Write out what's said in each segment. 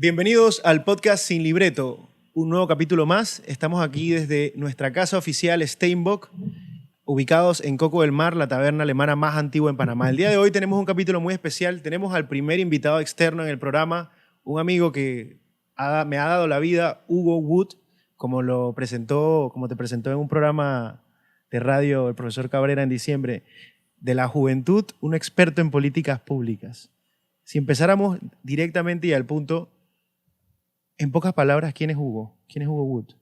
Bienvenidos al podcast Sin Libreto, un nuevo capítulo más. Estamos aquí desde nuestra casa oficial Steinbock, ubicados en Coco del Mar, la taberna alemana más antigua en Panamá. El día de hoy tenemos un capítulo muy especial. Tenemos al primer invitado externo en el programa, un amigo que me ha dado la vida, Hugo Wood, como te presentó en un programa de radio el profesor Cabrera en diciembre, de la juventud, un experto en políticas públicas. Si empezáramos directamente y al punto, en pocas palabras, ¿quién es Hugo? ¿Quién es Hugo Wood?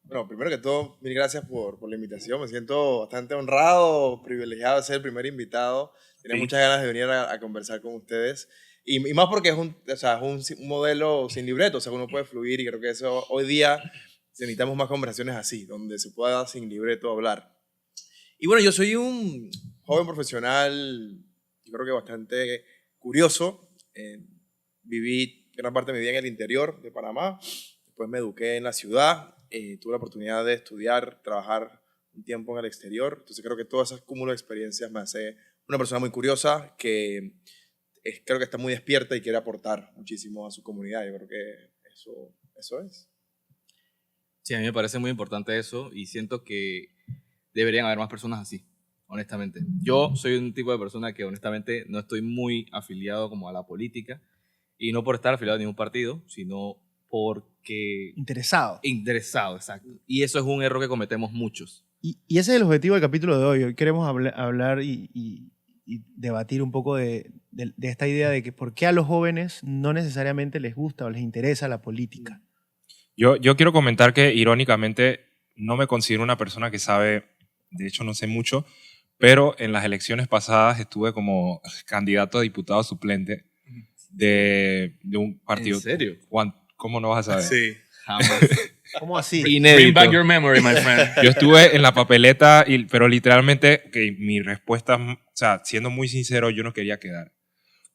Bueno, primero que todo, mil gracias por la invitación. Me siento bastante honrado, privilegiado de ser el primer invitado. Tenía muchas ganas de venir a conversar con ustedes. Y más porque es un modelo sin libreto, o sea, uno puede fluir y creo que eso hoy día necesitamos más conversaciones así, donde se pueda sin libreto hablar. Y bueno, yo soy un joven profesional, yo creo que bastante curioso. Viví gran parte de mi vida en el interior de Panamá, después me eduqué en la ciudad, tuve la oportunidad de estudiar, trabajar un tiempo en el exterior, entonces creo que todo ese cúmulo de experiencias me hace una persona muy curiosa que creo que está muy despierta y quiere aportar muchísimo a su comunidad. Yo creo que eso es. Sí, a mí me parece muy importante eso y siento que deberían haber más personas así, honestamente. Yo soy un tipo de persona que honestamente no estoy muy afiliado como a la política y no por estar afiliado a ningún partido, sino porque... Interesado. Interesado, exacto. Y eso es un error que cometemos muchos. Y ese es el objetivo del capítulo de hoy. Hoy queremos hablar y debatir un poco de esta idea de que por qué a los jóvenes no necesariamente les gusta o les interesa la política. Yo quiero comentar que irónicamente no me considero una persona que sabe, de hecho no sé mucho, pero en las elecciones pasadas estuve como candidato a diputado suplente de un partido. ¿En serio? Juan, ¿cómo no vas a saber? Sí. Jamás. ¿Cómo así? Inédito. Bring back your memory, my friend. Yo estuve en la papeleta, pero literalmente que mi respuesta, o sea, siendo muy sincero, yo no quería quedar.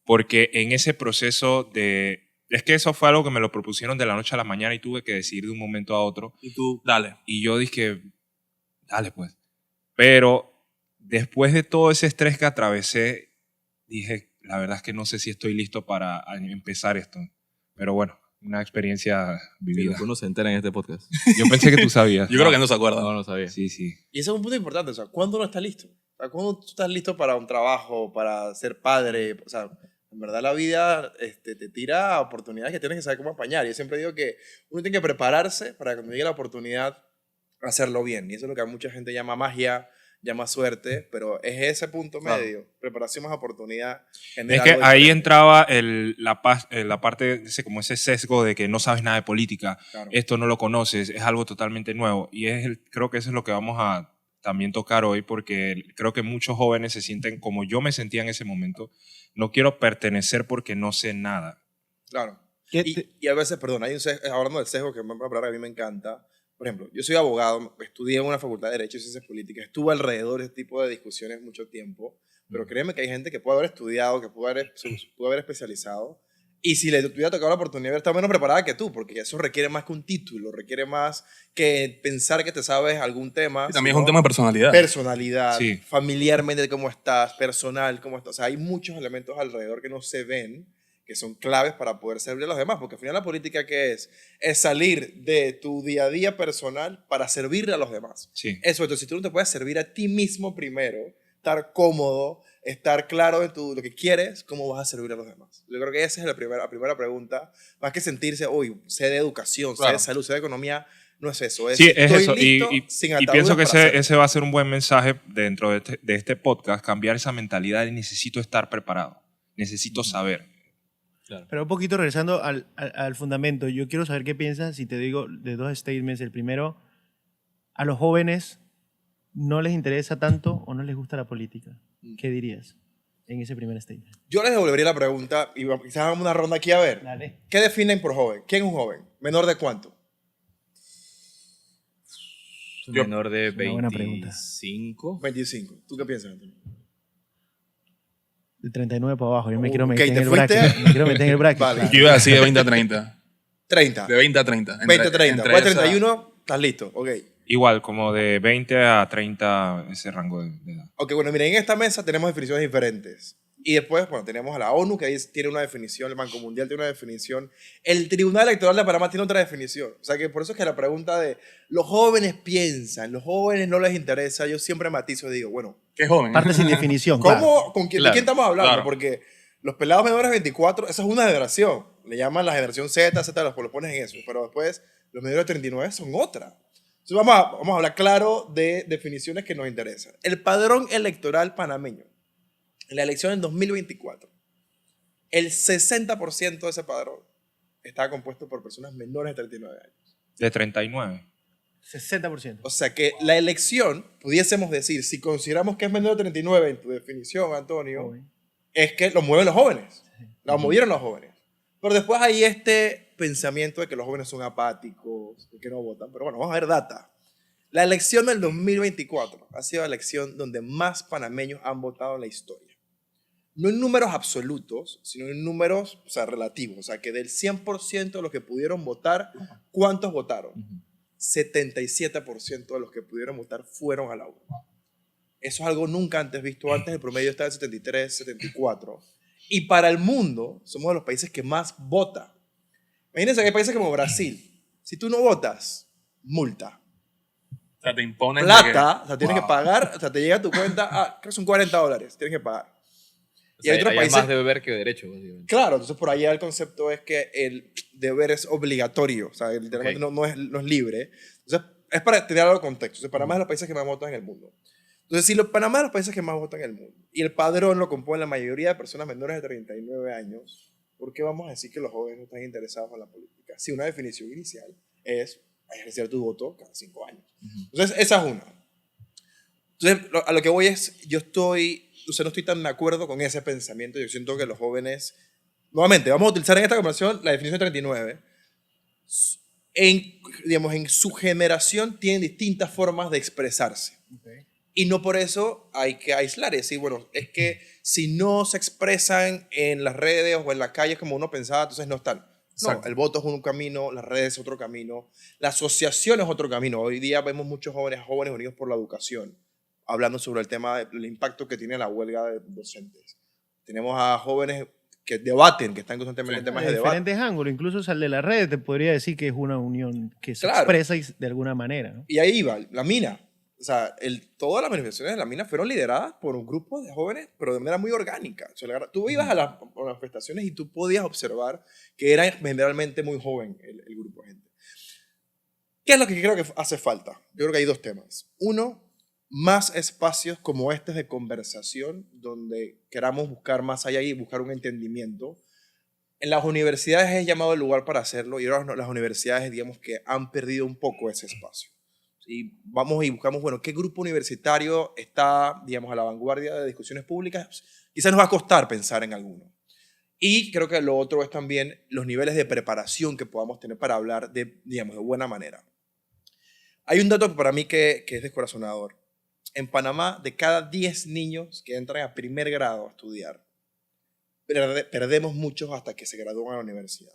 Porque en ese proceso es que eso fue algo que me lo propusieron de la noche a la mañana y tuve que decidir de un momento a otro. Y tú, dale. Y yo dije, dale pues. Pero después de todo ese estrés que atravesé, dije, la verdad es que no sé si estoy listo para empezar esto. Pero bueno, una experiencia vivida. Uno se entera en este podcast. Yo pensé que tú sabías. Yo creo que no se acuerda. No sabía. Sí, sí. Y ese es un punto importante, o sea, ¿cuándo uno está listo? O sea, ¿cuándo tú estás listo para un trabajo, para ser padre? O sea, en verdad la vida te tira oportunidades que tienes que saber cómo apañar. Yo siempre digo que uno tiene que prepararse para cuando llegue la oportunidad hacerlo bien. Y eso es lo que mucha gente llama magia, llama suerte, pero es ese punto medio, preparación más oportunidad. Es que ahí entraba la parte, como ese sesgo de que no sabes nada de política, Claro. esto no lo conoces, es algo totalmente nuevo. Y creo que eso es lo que vamos a también tocar hoy, porque creo que muchos jóvenes se sienten como yo me sentía en ese momento. No quiero pertenecer porque no sé nada. Claro. Y a veces, perdón, hay un sesgo, hablando del sesgo, que es una palabra que a mí me encanta. Por ejemplo, yo soy abogado, estudié en una facultad de Derecho y Ciencias Políticas, estuve alrededor de este tipo de discusiones mucho tiempo, pero créeme que hay gente que puede haber estudiado, que puede haber especializado, y si le hubiera tocado la oportunidad de estar menos preparada que tú, porque eso requiere más que un título, requiere más que pensar que te sabes algún tema. Y también es un tema de personalidad. Personalidad, Sí. familiarmente cómo estás, personal, cómo estás. O sea, hay muchos elementos alrededor que no se ven, que son claves para poder servir a los demás, porque al final la política, ¿qué es? Es salir de tu día a día personal para servirle a los demás. Sí. Eso, entonces si tú no te puedes servir a ti mismo primero, estar cómodo, estar claro de lo que quieres, ¿cómo vas a servir a los demás? Yo creo que esa es la primera pregunta, más que sentirse, uy, sé de educación, sé de salud, sé de economía, no es eso. Sí, es estoy eso. listo, Y sin pienso que ataduras para hacerlo. ese va a ser un buen mensaje dentro de este podcast, cambiar esa mentalidad de necesito estar preparado, necesito saber. Claro. Pero un poquito regresando al fundamento, yo quiero saber qué piensas si te digo de dos statements. El primero, a los jóvenes no les interesa tanto o no les gusta la política. ¿Qué dirías en ese primer statement? Yo les devolvería la pregunta y quizás hagamos una ronda aquí a ver. Dale. ¿Qué definen por joven? ¿Quién es un joven? ¿Menor de cuánto? Menor de una buena pregunta. 25. 25. ¿Tú qué piensas, Antonio? De 39 para abajo. Yo me quiero Ok, meter en ¿te el fuiste? bracket. Me quiero meter en el bracket. Vale. claro. Yo iba a decir de 20 a 30. 30. De 20 a 30. 20 a 30. Entre Después de esa- 31, estás listo. Ok. Igual, como de 20 a 30, ese rango de edad. Ok, bueno, miren, en esta mesa tenemos definiciones diferentes. Y después, bueno, tenemos a la ONU, que ahí tiene una definición, el Banco Mundial tiene una definición, el Tribunal Electoral de Panamá tiene otra definición. O sea que por eso es que la pregunta de los jóvenes piensan, los jóvenes no les interesa, yo siempre matizo y digo, bueno, Qué joven. Parte sin definición, ¿cómo, claro. con quién, Claro, ¿de quién estamos hablando? claro. Porque los pelados menores de 24, esa es una generación. Le llaman la generación Z, Z, los pones en eso. Pero después, los menores de 39 son otra. Entonces vamos a hablar claro de definiciones que nos interesan. El padrón electoral panameño, en la elección en 2024, el 60% de ese padrón está compuesto por personas menores de 39 años. De 39. 60%. O sea que la elección, pudiésemos decir, si consideramos que es menor de 39 en tu definición, Antonio, Joven. es que lo mueven los jóvenes. Lo movieron los jóvenes. Pero después hay este pensamiento de que los jóvenes son apáticos, de que no votan. Pero bueno, vamos a ver data. La elección del 2024 ha sido la elección donde más panameños han votado en la historia. No en números absolutos, sino en números, o sea, relativos. O sea, que del 100% de los que pudieron votar, ¿cuántos votaron? 77% de los que pudieron votar fueron a la urna. Eso es algo nunca antes visto. Antes el promedio estaba en 73, 74. Y para el mundo, somos de los países que más vota. Imagínense que hay países como Brasil. Si tú no votas, multa. O sea, te imponen. Plata, o sea, tienes Wow. que pagar, o sea, te llega a tu cuenta, creo que son $40, tienes que pagar. O sea, Y hay otros hay países. más de deber que de derecho, básicamente. Claro, entonces por allá el concepto es que el deber es obligatorio, o sea, literalmente Ok. no es libre. Entonces, es para tener algo de contexto. Entonces, Panamá es de los países que más votan en el mundo. Entonces, si Panamá es de los países que más votan en el mundo y el padrón lo compone la mayoría de personas menores de 39 años, ¿por qué vamos a decir que los jóvenes no están interesados en la política? Si una definición inicial es ejercer tu voto cada 5 años. Entonces, esa es una. Entonces, a lo que voy es, o sea, no estoy tan de acuerdo con ese pensamiento. Yo siento que los jóvenes, nuevamente, vamos a utilizar en esta conversación la definición de 39. Digamos, en su generación tienen distintas formas de expresarse. Okay. Y no por eso hay que aislar y decir, bueno, es que si no se expresan en las redes o en las calles como uno pensaba, entonces no están. No, Exacto. el voto es un camino, las redes es otro camino, la asociación es otro camino. Hoy día vemos muchos jóvenes unidos por la educación, hablando sobre el tema del impacto que tiene la huelga de docentes. Tenemos a jóvenes que debaten, que están constantemente en temas de debate. diferentes ángulos, incluso o sea, el de la red te podría decir que es una unión que se Claro. expresa de alguna manera, ¿no? Y ahí va, la mina. O sea, todas las manifestaciones de la mina fueron lideradas por un grupo de jóvenes, pero de manera muy orgánica. O sea, tú ibas a las manifestaciones y tú podías observar que era generalmente muy joven el grupo de gente. ¿Qué es lo que creo que hace falta? Yo creo que hay dos temas. Uno, más espacios como este de conversación, donde queramos buscar más allá y buscar un entendimiento. En las universidades es llamado el lugar para hacerlo y ahora las universidades, digamos que han perdido un poco ese espacio. Y vamos y buscamos, bueno, ¿qué grupo universitario está, digamos, a la vanguardia de discusiones públicas? Quizás nos va a costar pensar en alguno. Y creo que lo otro es también los niveles de preparación que podamos tener para hablar digamos, de buena manera. Hay un dato para mí que es descorazonador. En Panamá, de cada 10 niños que entran a primer grado a estudiar, perdemos muchos hasta que se gradúan a la universidad.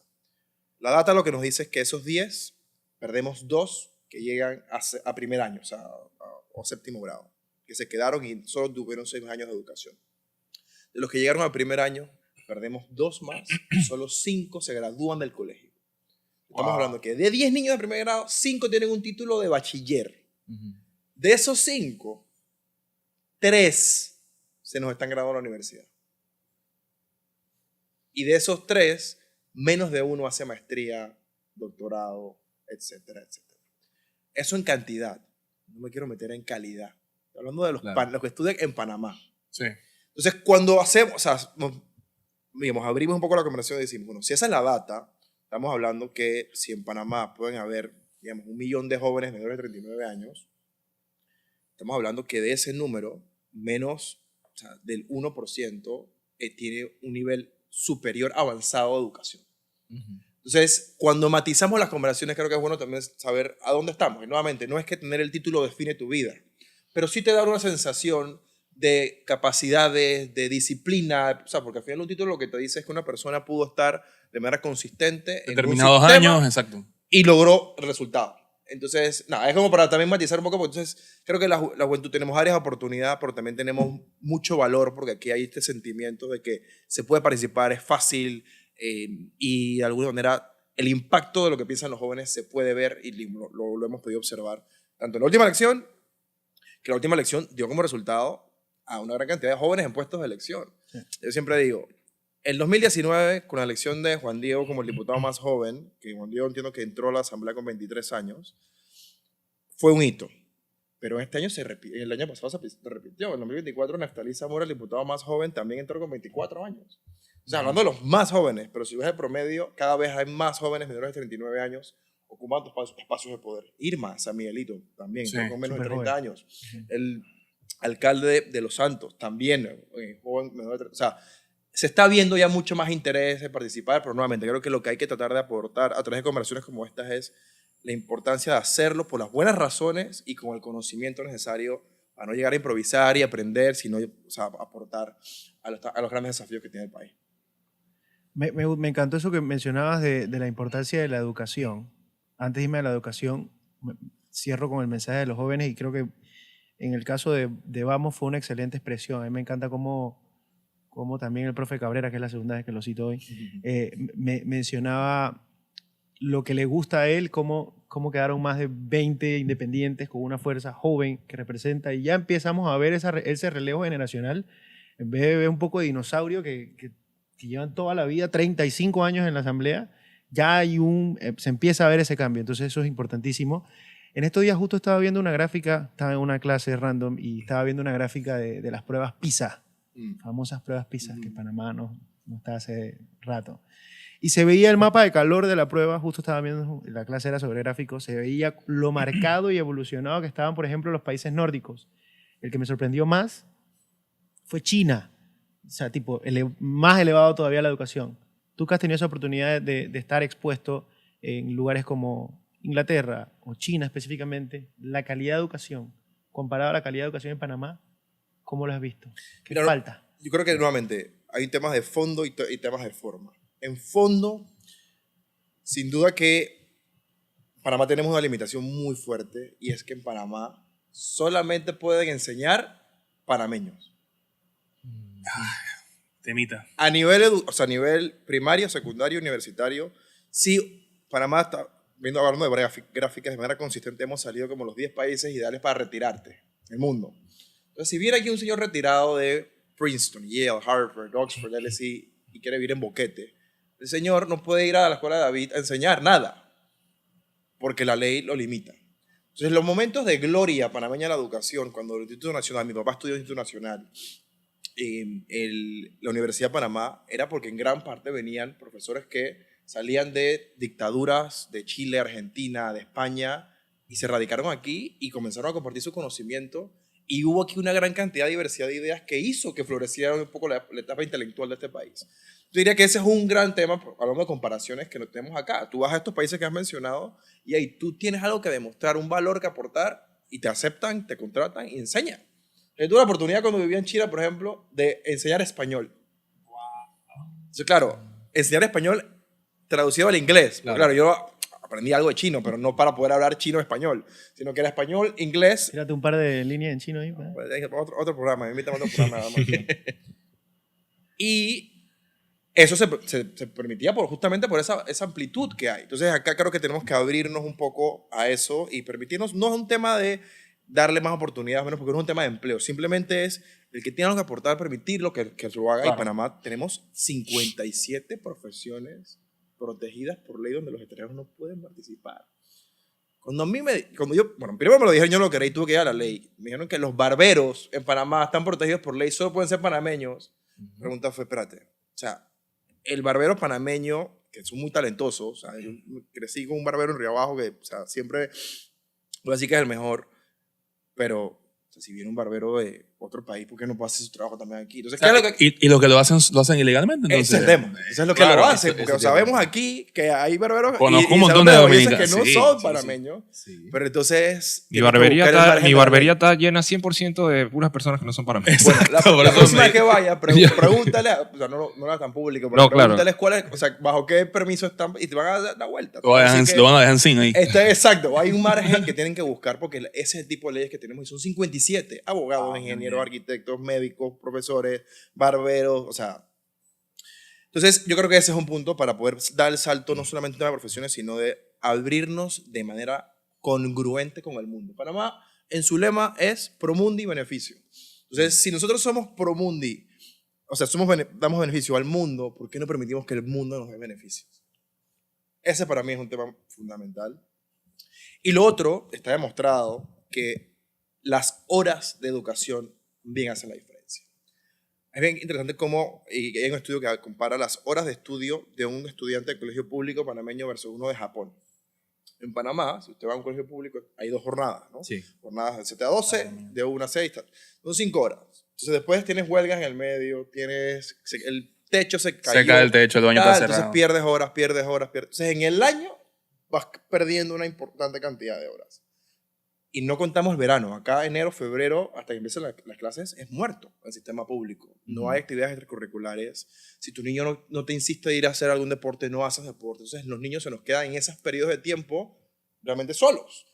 La data lo que nos dice es que esos 10, perdemos 2 que llegan a primer año, o sea, o séptimo grado, que se quedaron y solo tuvieron 6 años de educación. De los que llegaron al primer año, perdemos 2 más, y solo 5 se gradúan del colegio. Estamos hablando que de 10 niños de primer grado, 5 tienen un título de bachiller. De esos 5, 3 se nos están graduando a la universidad. Y de esos 3, menos de uno hace maestría, doctorado, etcétera, etcétera. Eso en cantidad. No me quiero meter en calidad. Estoy hablando de los que estudian en Panamá. Sí. Entonces, cuando hacemos, o sea, digamos, abrimos un poco la conversación y decimos, bueno, si esa es la data, estamos hablando que si en Panamá pueden haber, digamos, 1 millón de jóvenes menores de 39 años, estamos hablando que de ese número, menos, o sea, del 1% tiene un nivel superior avanzado de educación. Entonces, cuando matizamos las conversaciones, creo que es bueno también saber a dónde estamos. Y nuevamente, no es que tener el título define tu vida, pero sí te da una sensación de capacidades, de disciplina, o sea, porque al final un título lo que te dice es que una persona pudo estar de manera consistente en un Determinados sistema años, exacto. y logró resultados. Entonces, nada, es como para también matizar un poco, porque entonces creo que la juventud tenemos áreas de oportunidad, pero también tenemos mucho valor, porque aquí hay este sentimiento de que se puede participar, es fácil, y de alguna manera el impacto de lo que piensan los jóvenes se puede ver y lo hemos podido observar. Tanto en la última elección, que la última elección dio como resultado a una gran cantidad de jóvenes en puestos de elección. Sí. Yo siempre digo, el 2019, con la elección de Juan Diego como el diputado más joven, que Juan Diego entiendo que entró a la Asamblea con 23 años, fue un hito. Pero este año el año pasado se repitió. En 2024, Neftalí Zamora, el diputado más joven, también entró con 24 años. O sea, hablando de los más jóvenes, pero si ves el promedio, cada vez hay más jóvenes menores de 39 años ocupando espacios de poder. Irma, San Miguelito, también, Sí, entró con menos de súper 30 joven. años. El alcalde de Los Santos, también, joven, menor de 30. O sea, se está viendo ya mucho más interés en participar, pero nuevamente creo que lo que hay que tratar de aportar a través de conversaciones como estas es la importancia de hacerlo por las buenas razones y con el conocimiento necesario para no llegar a improvisar y aprender, sino, o sea, aportar a los grandes desafíos que tiene el país. Me encantó eso que mencionabas de la importancia de la educación. Antes de irme a la educación, cierro con el mensaje de los jóvenes y creo que en el caso de Vamos fue una excelente expresión. A mí me encanta cómo también el profe Cabrera, que es la segunda vez que lo cito hoy, mencionaba lo que le gusta a él, cómo quedaron más de 20 independientes con una fuerza joven que representa, y ya empezamos a ver ese relevo generacional, en vez de ver un poco de dinosaurio que llevan toda la vida, 35 años en la asamblea, ya hay se empieza a ver ese cambio, entonces eso es importantísimo. En estos días justo estaba viendo una gráfica, estaba en una clase random y estaba viendo una gráfica de las pruebas PISA, famosas pruebas PISA que Panamá no está hace rato. Y se veía el mapa de calor de la prueba, justo estaba viendo, la clase era sobre gráficos, se veía lo marcado y evolucionado que estaban, por ejemplo, los países nórdicos. El que me sorprendió más fue China, o sea, tipo, más elevado todavía la educación. Tú que has tenido esa oportunidad de estar expuesto en lugares como Inglaterra o China específicamente, la calidad de educación, comparado a la calidad de educación en Panamá, ¿cómo lo has visto? ¿Qué Mira, falta? Yo creo que nuevamente hay temas de fondo y temas de forma. En fondo, sin duda que Panamá tenemos una limitación muy fuerte y es que en Panamá solamente pueden enseñar panameños. Temita. A nivel, o sea, a nivel primario, secundario, universitario, sí, Panamá está, hablando de varias gráficas, de manera consistente hemos salido como los 10 países ideales para retirarte en el mundo. Entonces, si viene aquí un señor retirado de Princeton, Yale, Harvard, Oxford, LSE y quiere vivir en Boquete, el señor no puede ir a la escuela de David a enseñar nada, porque la ley lo limita. Entonces, los momentos de gloria panameña de la educación, cuando el Instituto Nacional, mi papá estudió en el Instituto Nacional, la Universidad de Panamá, era porque en gran parte venían profesores que salían de dictaduras de Chile, Argentina, de España, y se radicaron aquí y comenzaron a compartir su conocimiento. Y hubo aquí una gran cantidad de diversidad de ideas que hizo que floreciera un poco la etapa intelectual de este país. Yo diría que ese es un gran tema, hablando de comparaciones que no tenemos acá. Tú vas a estos países que has mencionado y ahí tú tienes algo que demostrar, un valor que aportar y te aceptan, te contratan y enseñan. Yo tuve la oportunidad cuando vivía en Chile, por ejemplo, de enseñar español. Entonces, claro, enseñar español traducido al inglés. Claro, yo aprendí algo de chino, pero no para poder hablar chino o español, sino que era español, inglés. Tírate un par de líneas en chino ahí. ¿verdad? Otro programa, me invitan a otro programa. Y eso se permitía justamente por esa amplitud que hay. Entonces acá creo que tenemos que abrirnos un poco a eso y permitirnos, no es un tema de darle más oportunidades, menos porque no es un tema de empleo, simplemente es el que tiene algo que aportar, permitirlo, que lo haga. Claro. Y en Panamá tenemos 57 profesiones protegidas por ley donde los extranjeros no pueden participar. Primero me lo dijeron, yo no lo quería y tuve que ir a la ley. Me dijeron que los barberos en Panamá están protegidos por ley, solo pueden ser panameños. La pregunta fue, espérate, o sea, el barbero panameño, que son muy talentosos, o sea, yo crecí con un barbero en Río Abajo que, o sea, siempre voy a decir que es el mejor, pero o sea, si viene un barbero de otro país, ¿por qué no puede hacer su trabajo también aquí? Entonces, ¿qué es lo que...? Y los que lo hacen ilegalmente, entonces. Ese es el tema. Eso es lo que Claro, lo hace, eso porque es sabemos aquí que hay barberos Conozco y un montón sabemos de países dominicanos. que no Sí, son sí, panameños, Sí. pero entonces... Mi tienes que barbería, buscar el está, margen mi de la barbería ley. está llena 100% de puras personas que no son panameños. Bueno, la Por eso próxima me- vez que vaya, pregúntale, o sea, no lo hagan público, pero No, claro. pregúntales cuál es, o sea, bajo qué permiso están y te van a dar la vuelta. Lo van a Así dejar- que- lo van a dejar sin ahí. Exacto, hay un margen que tienen que buscar porque ese es el tipo de leyes que tenemos y son 57 abogados, ingenieros, arquitectos, médicos, profesores, barberos, o sea. Entonces, yo creo que ese es un punto para poder dar el salto no solamente de las profesiones, sino de abrirnos de manera congruente con el mundo. Panamá, en su lema, es pro mundi beneficio. Entonces, si nosotros somos pro mundi, o sea, damos beneficio al mundo, ¿por qué no permitimos que el mundo nos dé beneficios? Ese para mí es un tema fundamental. Y lo otro, está demostrado que las horas de educación bien hacen la diferencia. Es bien interesante cómo y hay un estudio que compara las horas de estudio de un estudiante de colegio público panameño versus uno de Japón. En Panamá, si usted va a un colegio público, hay 2 jornadas, ¿no? Sí. Jornadas de 7 a 12, de 1 a 6, tal. Son 5 horas. Entonces después tienes huelgas en el medio, el techo se cayó. Se cae el techo, el baño tal, está entonces cerrado. pierdes horas. Entonces en el año vas perdiendo una importante cantidad de horas. Y no contamos el verano. Acá enero, febrero, hasta que empiecen las clases, es muerto el sistema público. No hay actividades extracurriculares. Si tu niño no te insiste a ir a hacer algún deporte, no haces deporte. Entonces los niños se nos quedan en esos periodos de tiempo realmente solos.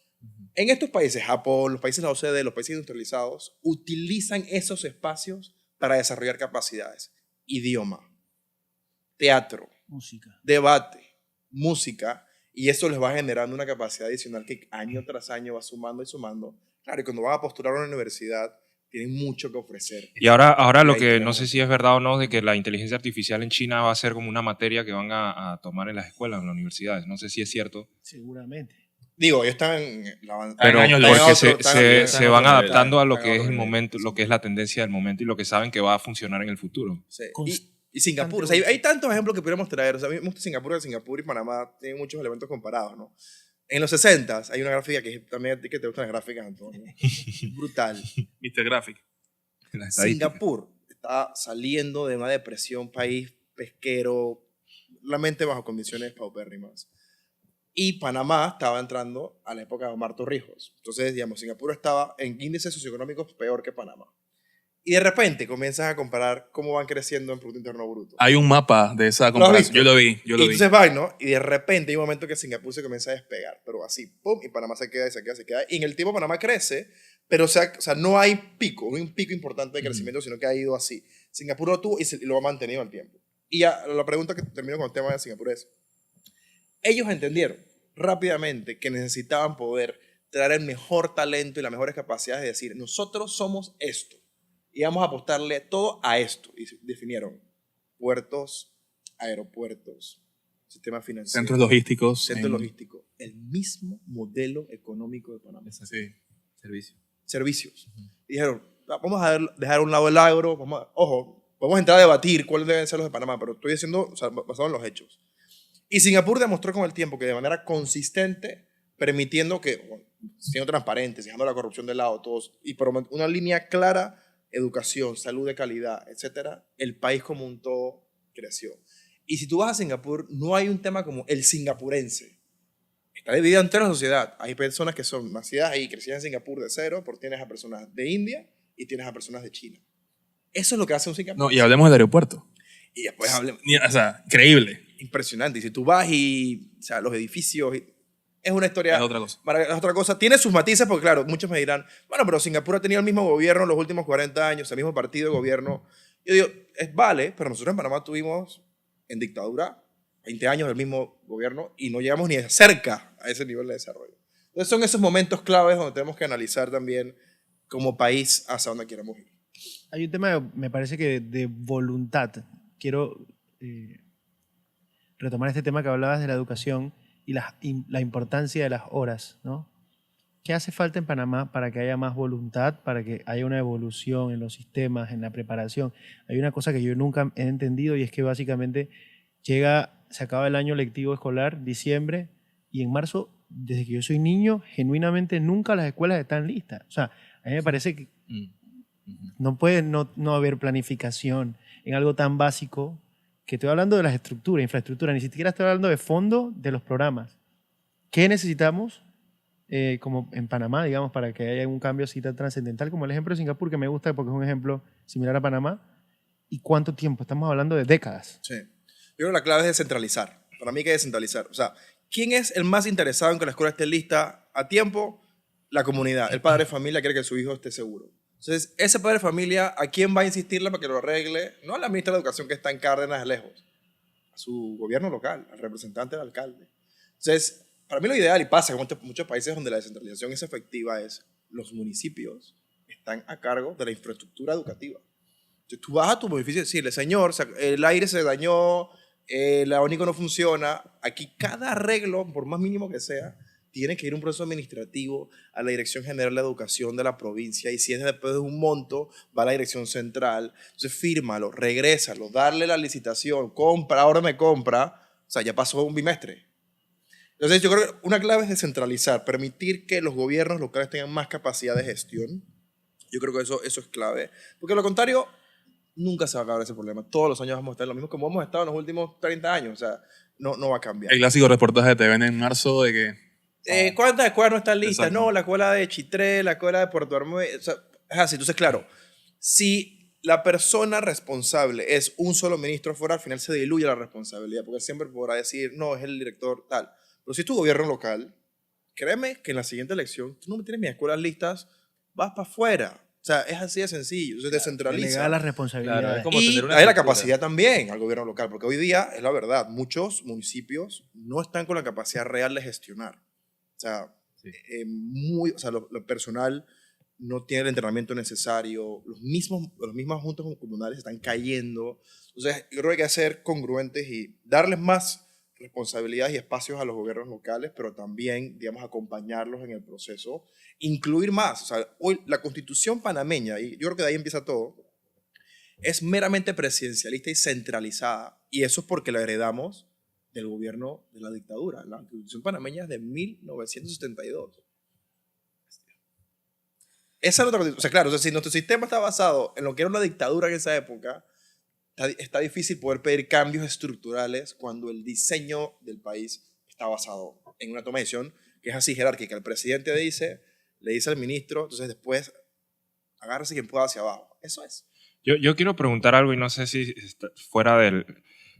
En estos países, Japón, los países de la OCDE, los países industrializados, utilizan esos espacios para desarrollar capacidades. Idioma, teatro, Música. debate, música, y eso les va generando una capacidad adicional que año tras año va sumando y sumando. Claro, y cuando van a postular a una universidad, tienen mucho que ofrecer. Y ahora lo Ahí que no tenemos. sé si es verdad o no, de que la inteligencia artificial en China va a ser como una materia que van a tomar en las escuelas, en las universidades. No sé si es cierto. Seguramente. Digo, ellos están en Pero años porque luz. se van adaptando a lo están que en es otro el nivel. momento, lo que es la tendencia del momento y lo que saben que va a funcionar en el futuro. Sí. Constante Y Singapur, o sea, hay tantos ejemplos que pudiéramos traer. O sea, a mí me gusta Singapur y Panamá tienen muchos elementos comparados, ¿no? En los 60s hay una gráfica que también a ti que te gustan las gráficas, Antonio. Brutal. Mr. Graphic. La estadística. Singapur está saliendo de una depresión, país pesquero, realmente bajo condiciones paupérrimas. Y Panamá estaba entrando a la época de Omar Torrijos. Entonces, digamos, Singapur estaba en índices socioeconómicos peor que Panamá. Y de repente comienzas a comparar cómo van creciendo en Producto Interno Bruto. Hay un mapa de esa ¿Lo has comparación. visto? Yo lo vi, Y entonces va, ¿no? Y de repente hay un momento que Singapur se comienza a despegar, pero así, pum, y Panamá se queda, y se queda, se queda. Y en el tiempo Panamá crece, pero o sea, no hay pico, no hay un pico importante de crecimiento, sino que ha ido así. Singapur lo tuvo y lo ha mantenido al tiempo. Y ya la pregunta que termino con el tema de Singapur es, ellos entendieron rápidamente que necesitaban poder traer el mejor talento y las mejores capacidades de decir, nosotros somos esto y vamos a apostarle todo a esto. Y definieron puertos, aeropuertos, sistema financiero, Centros logísticos. centro logístico, el mismo modelo económico de Panamá. Sí. Servicio. Servicios. Y dijeron, vamos a dejar a un lado el agro, ojo, podemos entrar a debatir cuáles deben ser los de Panamá, pero estoy diciendo, o sea, basado en los hechos. Y Singapur demostró con el tiempo que de manera consistente, permitiendo que, bueno, siendo transparentes, dejando la corrupción de lado, todos, y por una línea clara, educación, salud de calidad, etcétera, el país como un todo creció. Y si tú vas a Singapur, no hay un tema como el singapurense. Está dividida en la sociedad. Hay personas que son nacidas ahí, crecidas en Singapur de cero, porque tienes a personas de India y tienes a personas de China. Eso es lo que hace un Singapur. No, y hablemos del aeropuerto. Y después hablemos. O sea, increíble. Impresionante. Y si tú vas y, o sea, los edificios, es una historia. Es otra cosa. Es otra cosa. Tiene sus matices, porque claro, muchos me dirán, bueno, pero Singapur ha tenido el mismo gobierno los últimos 40 años, el mismo partido de gobierno. Yo digo, vale, pero nosotros en Panamá tuvimos en dictadura 20 años del mismo gobierno y no llegamos ni cerca a ese nivel de desarrollo. Entonces son esos momentos claves donde tenemos que analizar también como país hacia dónde queremos ir. Hay un tema, me parece que de voluntad. Quiero retomar este tema que hablabas de la educación y la importancia de las horas, ¿no? ¿Qué hace falta en Panamá para que haya más voluntad, para que haya una evolución en los sistemas, en la preparación? Hay una cosa que yo nunca he entendido y es que básicamente se acaba el año lectivo escolar, diciembre, y en marzo, desde que yo soy niño, genuinamente nunca las escuelas están listas. O sea, A mí me parece que Mm. Ujú. no puede no haber planificación en algo tan básico que estoy hablando de las estructuras, infraestructura, ni siquiera estoy hablando de fondo de los programas. ¿Qué necesitamos como en Panamá, digamos, para que haya un cambio así tan trascendental como el ejemplo de Singapur, que me gusta porque es un ejemplo similar a Panamá? ¿Y cuánto tiempo? Estamos hablando de décadas. Sí. Yo creo que la clave es descentralizar. Para mí hay que descentralizar. O sea, ¿quién es el más interesado en que la escuela esté lista a tiempo? La comunidad. El padre de familia quiere que su hijo esté seguro. Entonces, ese padre de familia, ¿a quién va a insistirle para que lo arregle? No a la ministra de Educación que está en Cárdenas, lejos. A su gobierno local, al representante del alcalde. Entonces, para mí lo ideal, y pasa en muchos países donde la descentralización es efectiva, es los municipios están a cargo de la infraestructura educativa. Entonces, tú vas a tu municipio y decirle, señor, el aire se dañó, el abanico no funciona. Aquí cada arreglo, por más mínimo que sea, tiene que ir un proceso administrativo a la Dirección General de Educación de la provincia, y si es después de un monto, va a la Dirección Central. Entonces, fírmalo, regrésalo, darle la licitación, compra, ahora me compra. O sea, ya pasó un bimestre. Entonces, yo creo que una clave es descentralizar, permitir que los gobiernos locales tengan más capacidad de gestión. Yo creo que eso es clave. Porque lo contrario, nunca se va a acabar ese problema. Todos los años vamos a estar lo mismo como hemos estado en los últimos 30 años. O sea, no va a cambiar. El clásico reportaje de TVN en marzo de que ¿Cuántas escuelas no están listas? Exacto. No, la escuela de Chitré, la escuela de Puerto Armuelles. O sea, es así. Entonces, claro, si la persona responsable es un solo ministro fuera, al final se diluye la responsabilidad, porque siempre podrá decir, no, es el director tal. Pero si es tu gobierno local, créeme que en la siguiente elección, tú no me tienes mis escuelas listas, vas para afuera. O sea, es así de sencillo. Entonces, descentraliza. Delegar las responsabilidades. Claro, es como Y tener una hay la estructura. capacidad también al gobierno local, porque hoy día, es la verdad, muchos municipios no están con la capacidad real de gestionar. O sea, Sí. o sea, lo personal no tiene el entrenamiento necesario, las mismas juntas comunales están cayendo. Entonces, yo creo que hay que ser congruentes y darles más responsabilidades y espacios a los gobiernos locales, pero también, digamos, acompañarlos en el proceso, incluir más. O sea, hoy la constitución panameña, y yo creo que de ahí empieza todo, es meramente presidencialista y centralizada, y eso es porque la heredamos del gobierno de la dictadura. La constitución panameña es de 1972. Esa es otra constitución. O sea, claro, o sea, si nuestro sistema está basado en lo que era una dictadura en esa época, está difícil poder pedir cambios estructurales cuando el diseño del país está basado en una toma de decisión que es así jerárquica. El presidente le dice al ministro, entonces después agárrese quien pueda hacia abajo. Eso es. Yo quiero preguntar algo y no sé si está fuera del...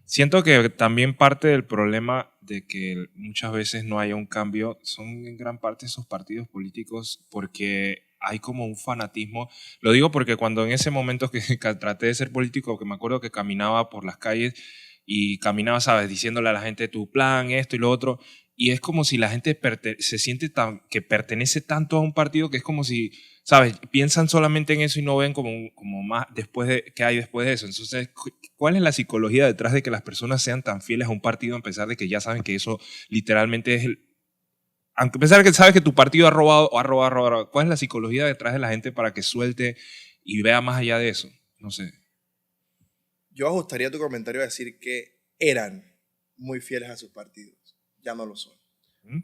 Siento que también parte del problema de que muchas veces no haya un cambio son en gran parte esos partidos políticos, porque hay como un fanatismo. Lo digo porque cuando en ese momento que traté de ser político, que me acuerdo que caminaba por las calles y caminaba, ¿sabes? Diciéndole a la gente tu plan, esto y lo otro, y es como si la gente se siente que pertenece tanto a un partido que es como si, ¿sabes? Piensan solamente en eso y no ven como más qué hay después de eso. Entonces, ¿cuál es la psicología detrás de que las personas sean tan fieles a un partido a pesar de que ya saben que eso literalmente es aunque a pesar de que sabes que tu partido ha robado, ¿cuál es la psicología detrás de la gente para que suelte y vea más allá de eso? No sé. Yo ajustaría tu comentario a decir que eran muy fieles a sus partidos. Ya no lo son.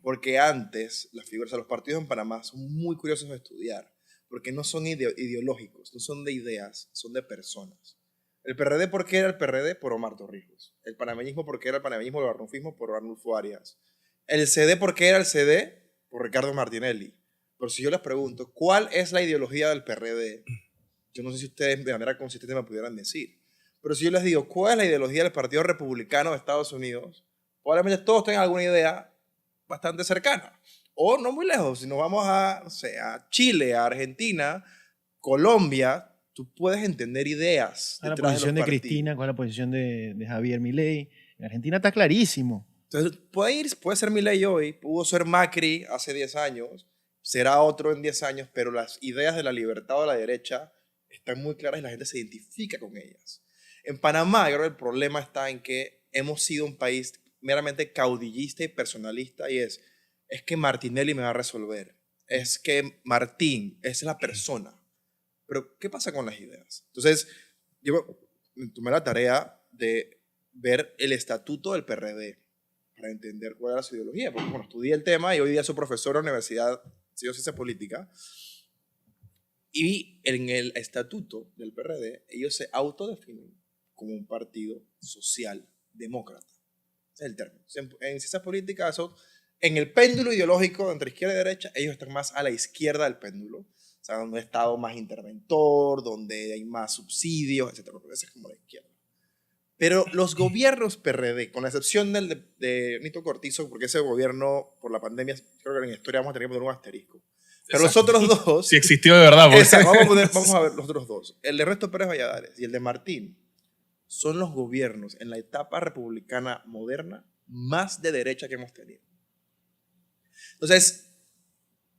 Porque antes, las figuras, o sea, los partidos en Panamá son muy curiosos de estudiar, porque no son ideológicos, no son de ideas, son de personas. El PRD, ¿por qué era el PRD? Por Omar Torrijos. El panameñismo, ¿por qué era el panameñismo? El arnulfismo, por Arnulfo Arias. El CD, ¿por qué era el CD? Por Ricardo Martinelli. Pero si yo les pregunto, ¿cuál es la ideología del PRD? Yo no sé si ustedes de manera consistente me pudieran decir. Pero si yo les digo, ¿cuál es la ideología del Partido Republicano de Estados Unidos? Probablemente todos tengan alguna idea bastante cercana. O no muy lejos, si nos vamos a, no sé, a Chile, a Argentina, Colombia, tú puedes entender ideas. ¿Cuál es la detrás posición de los partidos. Cristina? ¿Cuál es la posición de Javier Milei? En Argentina está clarísimo. Entonces, puede ser Milei hoy, pudo ser Macri hace 10 años, será otro en 10 años, pero las ideas de la libertad o de la derecha están muy claras y la gente se identifica con ellas. En Panamá, yo creo que el problema está en que hemos sido un país meramente caudillista y personalista, y es que Martinelli me va a resolver, es que Martín es la persona. Pero, ¿qué pasa con las ideas? Entonces, yo me tomé la tarea de ver el estatuto del PRD para entender cuál era su ideología, porque bueno, estudié el tema y hoy día soy profesor en la Universidad de Ciencia Política. Y en el estatuto del PRD, ellos se autodefinen como un partido social demócrata. Ese es el término. En ciencias políticas, en el péndulo ideológico entre izquierda y derecha, ellos están más a la izquierda del péndulo. O sea, un estado más interventor, donde hay más subsidios, etc. Esa es como la izquierda. Pero los gobiernos PRD, con la excepción del de Nito Cortizo, porque ese gobierno, por la pandemia, creo que en la historia vamos a tener que poner un asterisco. Pero Exacto. los otros dos... Si existió de verdad. Porque... Exacto, vamos a ver los otros dos. El de Ernesto Pérez Valladares y el de Martín son los gobiernos en la etapa republicana moderna más de derecha que hemos tenido. Entonces,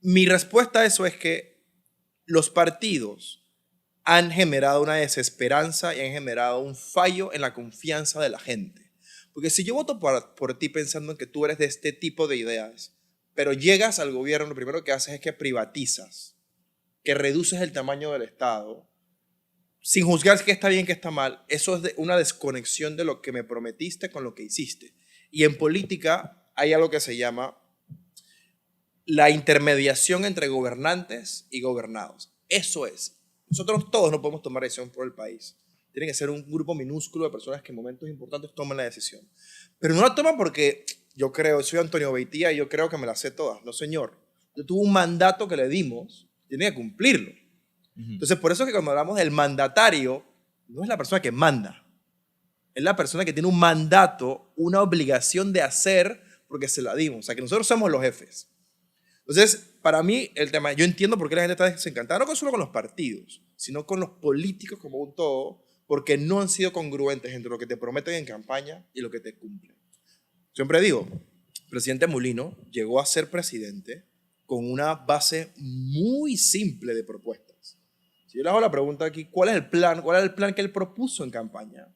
mi respuesta a eso es que los partidos han generado una desesperanza y han generado un fallo en la confianza de la gente. Porque si yo voto por ti pensando en que tú eres de este tipo de ideas, pero llegas al gobierno, lo primero que haces es que privatizas, que reduces el tamaño del Estado, sin juzgar qué está bien, qué está mal, eso es una desconexión de lo que me prometiste con lo que hiciste. Y en política hay algo que se llama la intermediación entre gobernantes y gobernados. Eso es. Nosotros todos no podemos tomar decisión por el país. Tiene que ser un grupo minúsculo de personas que en momentos importantes toman la decisión. Pero no la toman porque yo creo, soy Antonio Beitía y yo creo que me la sé todas. No, señor. Yo tuve un mandato que le dimos, tiene que cumplirlo. Entonces, por eso es que cuando hablamos del mandatario, no es la persona que manda. Es la persona que tiene un mandato, una obligación de hacer porque se la dimos. O sea, que nosotros somos los jefes. Entonces, para mí, el tema, yo entiendo por qué la gente está desencantada, no solo con los partidos, sino con los políticos como un todo, porque no han sido congruentes entre lo que te prometen en campaña y lo que te cumplen. Siempre digo, el presidente Mulino llegó a ser presidente con una base muy simple de propuestas. Si yo le hago la pregunta aquí, ¿cuál es el plan? ¿Cuál era el plan que él propuso en campaña?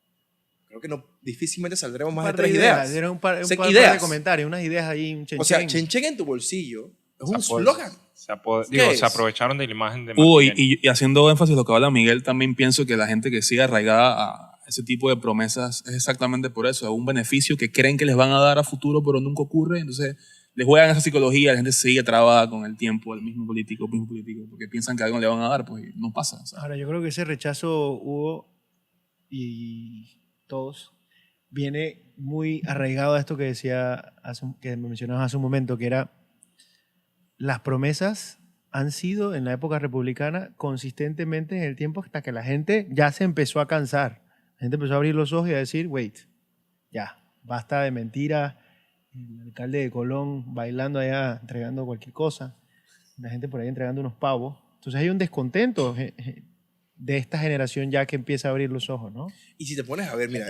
Creo que no, difícilmente saldremos más de 3 ideas. Era un par Ideas. de comentarios, unas ideas ahí, un O sea, chenchen en tu bolsillo es un Se slogan. se aprovecharon de la imagen de Hugo, Martinelli. y haciendo énfasis en lo que habla Miguel, también pienso que la gente que sigue arraigada a ese tipo de promesas es exactamente por eso, es un beneficio que creen que les van a dar a futuro, pero nunca ocurre, entonces les juegan esa psicología, la gente sigue trabada con el tiempo, el mismo político, porque piensan que algo le van a dar, pues no pasa. O sea. Ahora, yo creo que ese rechazo, Hugo, y todos, viene muy arraigado a esto que decía, que me mencionabas hace un momento, que era las promesas han sido en la época republicana consistentemente en el tiempo hasta que la gente ya se empezó a cansar. La gente empezó a abrir los ojos y a decir, wait, ya, basta de mentiras. El alcalde de Colón bailando allá, entregando cualquier cosa. La gente por ahí entregando unos pavos. Entonces hay un descontento de esta generación ya que empieza a abrir los ojos, ¿no? Y si te pones a ver, mira,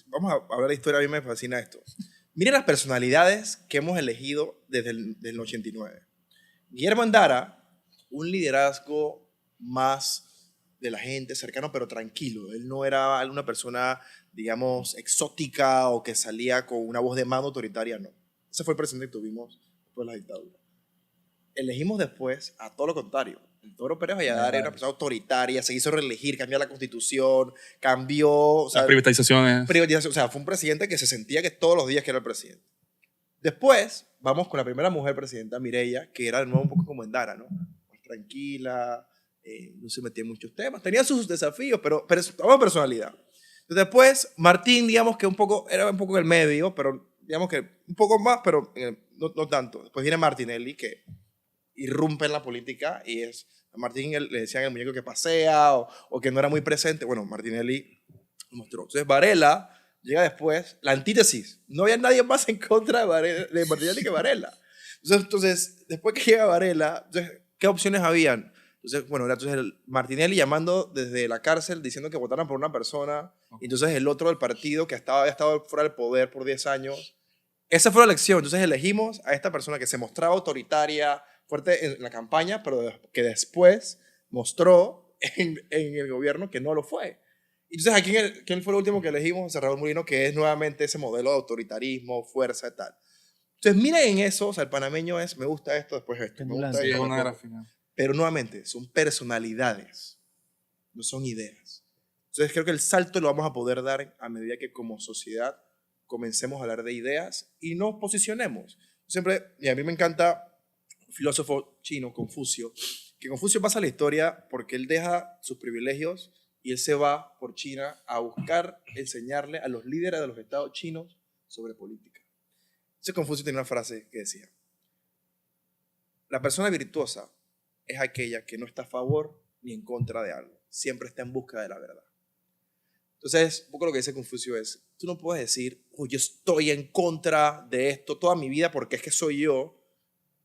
vamos a hablar de historia, a mí me fascina esto. Miren las personalidades que hemos elegido desde el 89. Guillermo Andara, un liderazgo más de la gente, cercano pero tranquilo. Él no era una persona, digamos, exótica o que salía con una voz de mando autoritaria, no. Ese fue el presidente que tuvimos después de la dictadura. Elegimos después a todo lo contrario. El Toro Pérez Valladares era una persona autoritaria, se hizo reelegir, cambió la constitución, cambió... O sea, Las privatizaciones. privatización, o sea, fue un presidente que se sentía que todos los días que era el presidente. Después, vamos con la primera mujer presidenta, Mireya, que era de nuevo un poco como Endara, ¿no? Más tranquila, no se metía en muchos temas, tenía sus desafíos, pero vamos a personalidad. Entonces, después, Martín, digamos que era un poco en el medio, pero digamos que un poco más, pero no tanto. Después viene Martinelli, que irrumpe en la política y es... A Martín le decían el muñeco que pasea o que no era muy presente. Bueno, Martinelli lo mostró. Entonces, Varela llega después, la antítesis. No había nadie más en contra de Martinelli que Varela. Entonces, después que llega Varela, entonces, ¿qué opciones habían? Entonces, bueno, era entonces Martinelli llamando desde la cárcel diciendo que votaran por una persona. Y entonces el otro del partido que había estado fuera del poder por 10 años. Esa fue la elección. Entonces elegimos a esta persona que se mostraba autoritaria, fuerte en la campaña, pero que después mostró en el gobierno que no lo fue. Entonces, ¿quién fue el último que elegimos? Raúl Mulino, que es nuevamente ese modelo de autoritarismo, fuerza y tal. Entonces, miren en eso, o sea, el panameño es, me gusta esto, después esto, me gusta Sí, es esto. una gráfica. Pero nuevamente, son personalidades, no son ideas. Entonces, creo que el salto lo vamos a poder dar a medida que como sociedad comencemos a hablar de ideas y nos posicionemos. Siempre, y a mí me encanta filósofo chino, Confucio, que Confucio pasa la historia porque él deja sus privilegios y él se va por China a buscar enseñarle a los líderes de los estados chinos sobre política. Entonces Confucio tenía una frase que decía: la persona virtuosa es aquella que no está a favor ni en contra de algo, siempre está en busca de la verdad. Entonces, un poco lo que dice Confucio es, tú no puedes decir, oh, yo estoy en contra de esto toda mi vida porque es que soy yo,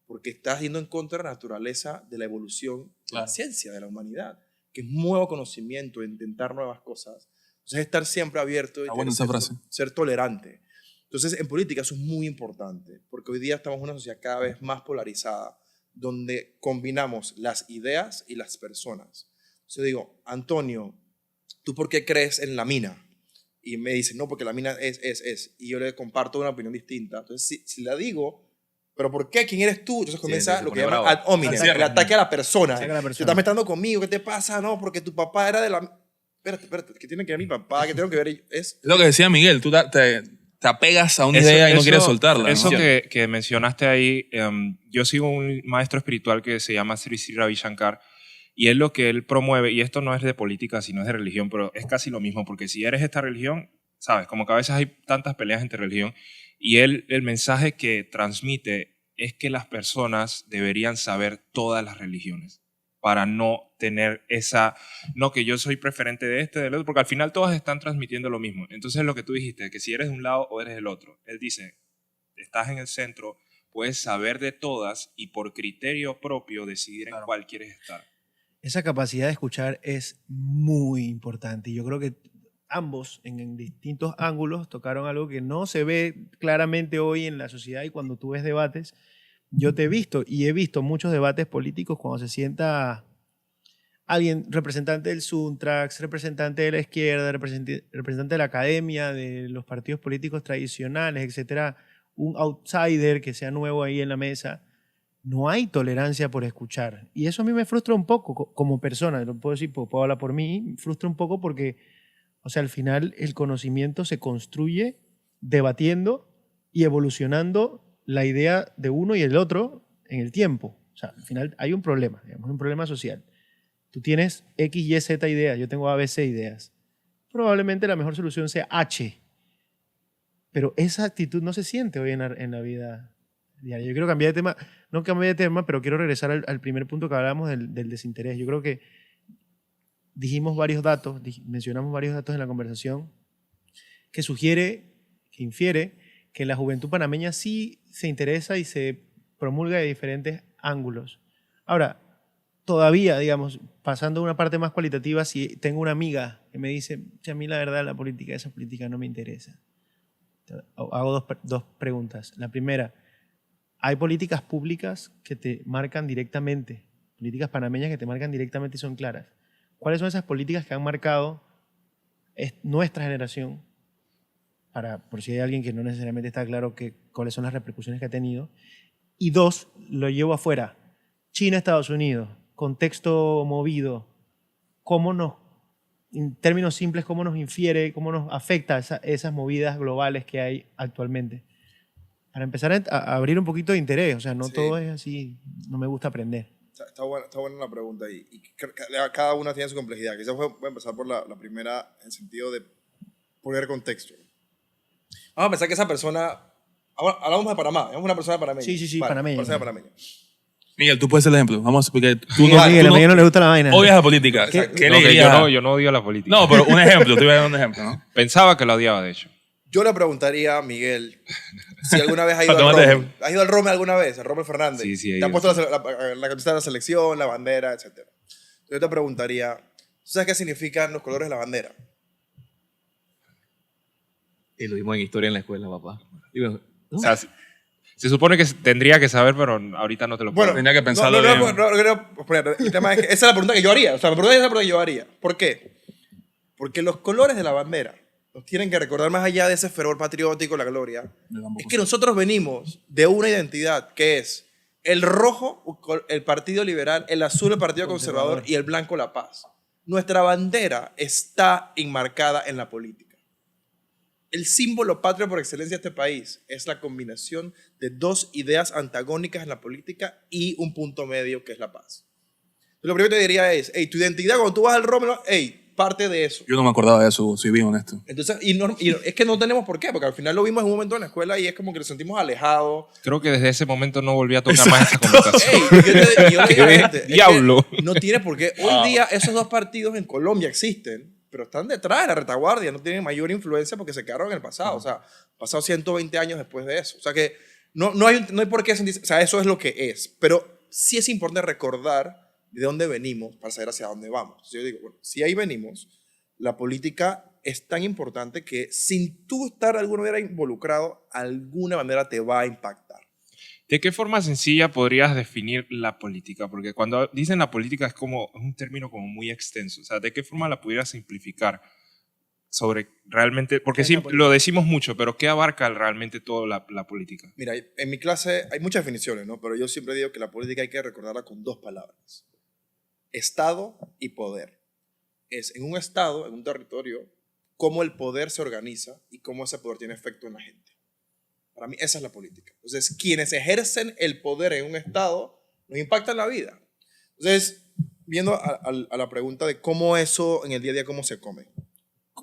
porque estás yendo en contra de la naturaleza de la evolución de la ciencia, de la humanidad, que es nuevo conocimiento, intentar nuevas cosas. Entonces, estar siempre abierto y Bueno esa frase. ser tolerante. Entonces, en política eso es muy importante, porque hoy día estamos en una sociedad cada vez más polarizada, donde combinamos las ideas y las personas. Entonces digo, Antonio, ¿tú por qué crees en la mina? Y me dice, no, porque la mina es. Y yo le comparto una opinión distinta. Entonces, si la digo, ¿pero por qué? ¿Quién eres tú? Entonces comienza lo que llaman ad hominem, el ataque a la persona. Ataque a la persona. Tú estás metiendo conmigo, ¿qué te pasa? No, porque tu papá era de la... Espérate, ¿qué tiene que ver mi papá? ¿Qué tengo que ver? Es lo que decía Miguel, tú te apegas a una idea y no quieres soltarla. Eso ¿no? que mencionaste ahí, yo sigo un maestro espiritual que se llama Sri Sri Ravi Shankar, y él lo que él promueve, y esto no es de política, sino es de religión, pero es casi lo mismo, porque si eres esta religión, sabes, como que a veces hay tantas peleas entre religión, y él, el mensaje que transmite es que las personas deberían saber todas las religiones, para no tener esa, no que yo soy preferente de este, del otro, porque al final todas están transmitiendo lo mismo. Entonces lo que tú dijiste, que si eres de un lado o eres del otro, él dice, estás en el centro, puedes saber de todas y por criterio propio decidir en cuál quieres estar. Esa capacidad de escuchar es muy importante y yo creo que ambos en distintos ángulos tocaron algo que no se ve claramente hoy en la sociedad, y cuando tú ves debates, yo te he visto y he visto muchos debates políticos cuando se sienta alguien, representante del Suntrax, representante de la izquierda, representante de la academia, de los partidos políticos tradicionales, etcétera, un outsider que sea nuevo ahí en la mesa. No hay tolerancia por escuchar. Y eso a mí me frustra un poco como persona. No puedo decir, puedo hablar por mí. Me frustra un poco porque, o sea, al final el conocimiento se construye debatiendo y evolucionando la idea de uno y el otro en el tiempo. O sea, al final hay un problema, digamos, un problema social. Tú tienes X, Y, Z ideas, yo tengo A, B, C ideas. Probablemente la mejor solución sea H. Pero esa actitud no se siente hoy en la vida diaria. Yo quiero cambiar de tema, no cambiar de tema, pero quiero regresar al primer punto que hablábamos del desinterés. Yo creo que dijimos varios datos, mencionamos varios datos en la conversación que sugiere, que infiere que la juventud panameña sí se interesa y se promulga de diferentes ángulos. Ahora, todavía, digamos, pasando a una parte más cualitativa, si tengo una amiga que me dice, a mí la verdad esa política no me interesa. Hago dos preguntas. La primera, ¿hay políticas públicas que te marcan directamente, políticas panameñas que te marcan directamente y son claras? ¿Cuáles son esas políticas que han marcado nuestra generación? Por si hay alguien que no necesariamente está claro cuáles son las repercusiones que ha tenido. Y dos, lo llevo afuera. China, Estados Unidos, contexto movido, en términos simples, cómo nos infiere, cómo nos afecta esas movidas globales que hay actualmente. Para empezar a abrir un poquito de interés, o sea, no Sí. todo es así, no me gusta aprender. Está buena la pregunta y cada una tiene su complejidad. Quizás voy a empezar por la primera en sentido de poner contexto. Vamos a pensar que esa persona, hablamos de Panamá, es una persona panameña. Sí, Vale, panameña. Persona panameña. Miguel, tú puedes ser el ejemplo. Vamos, porque tú Miguel, a Miguel no le gusta la vaina. odias la política. Exacto. ¿Qué No, le que dirías? yo no odio la política. No, pero un ejemplo. Te voy a dar un ejemplo, ¿no? Pensaba que la odiaba, de hecho. Yo le preguntaría a Miguel si alguna vez ha ido Para al tomarte Rome. ejemplo. ¿Has ido al Rome alguna vez? Al Rome Fernández. Sí, sí, he Te ha ido, puesto sí. la camiseta de la selección, la bandera, etc. Yo te preguntaría, ¿tú sabes qué significan los colores de la bandera? Y lo vimos en historia en la escuela, papá. Digo, O sea, se supone que tendría que saber, pero ahorita no te lo puedo. Bueno, Tenía que pensarlo bien. no quiero poner. El tema es que esa es la pregunta que yo haría. O sea, la pregunta es la pregunta que yo haría. ¿Por qué? Porque los colores de la bandera nos tienen que recordar, más allá de ese fervor patriótico, la gloria, Yo tampoco es que sé. nosotros venimos de una identidad que es el rojo, el Partido Liberal, el azul, el Partido Conservador, y el blanco, la paz. Nuestra bandera está enmarcada en la política. el símbolo patrio por excelencia de este país es la combinación de dos ideas antagónicas en la política y un punto medio que es la paz. Lo primero que te diría es, hey, tu identidad cuando tú vas al Rómulo, hey, parte de eso. Yo no me acordaba de eso, soy bien honesto. Entonces, y es que no tenemos por qué, porque al final lo vimos en un momento en la escuela y es como que nos sentimos alejados. Creo que desde ese momento no volví a tocar más esa conversación. Ey, yo le digo a la gente, es que Diablo. no tiene por qué. Hoy día esos dos partidos en Colombia existen, pero están detrás de la retaguardia, no tienen mayor influencia porque se quedaron en el pasado. O sea, pasado 120 años después de eso. O sea que no hay por qué sentirse, o sea, eso es lo que es. Pero sí es importante recordar de dónde venimos para saber hacia dónde vamos. Entonces yo digo, bueno, si ahí venimos, la política es tan importante que sin tú estar de alguna manera involucrado, alguna manera te va a impactar. ¿De qué forma sencilla podrías definir la política? Porque cuando dicen la política es un término como muy extenso. O sea, ¿de qué forma la pudieras simplificar sobre realmente? Porque sí, lo decimos mucho, pero ¿qué abarca realmente toda la política? Mira, en mi clase hay muchas definiciones, ¿no? Pero yo siempre digo que la política hay que recordarla con dos palabras. Estado y poder. Es en un estado, en un territorio, cómo el poder se organiza y cómo ese poder tiene efecto en la gente. Para mí esa es la política. Entonces, quienes ejercen el poder en un estado nos impactan la vida. Entonces, viendo a la pregunta de cómo eso en el día a día, cómo se come.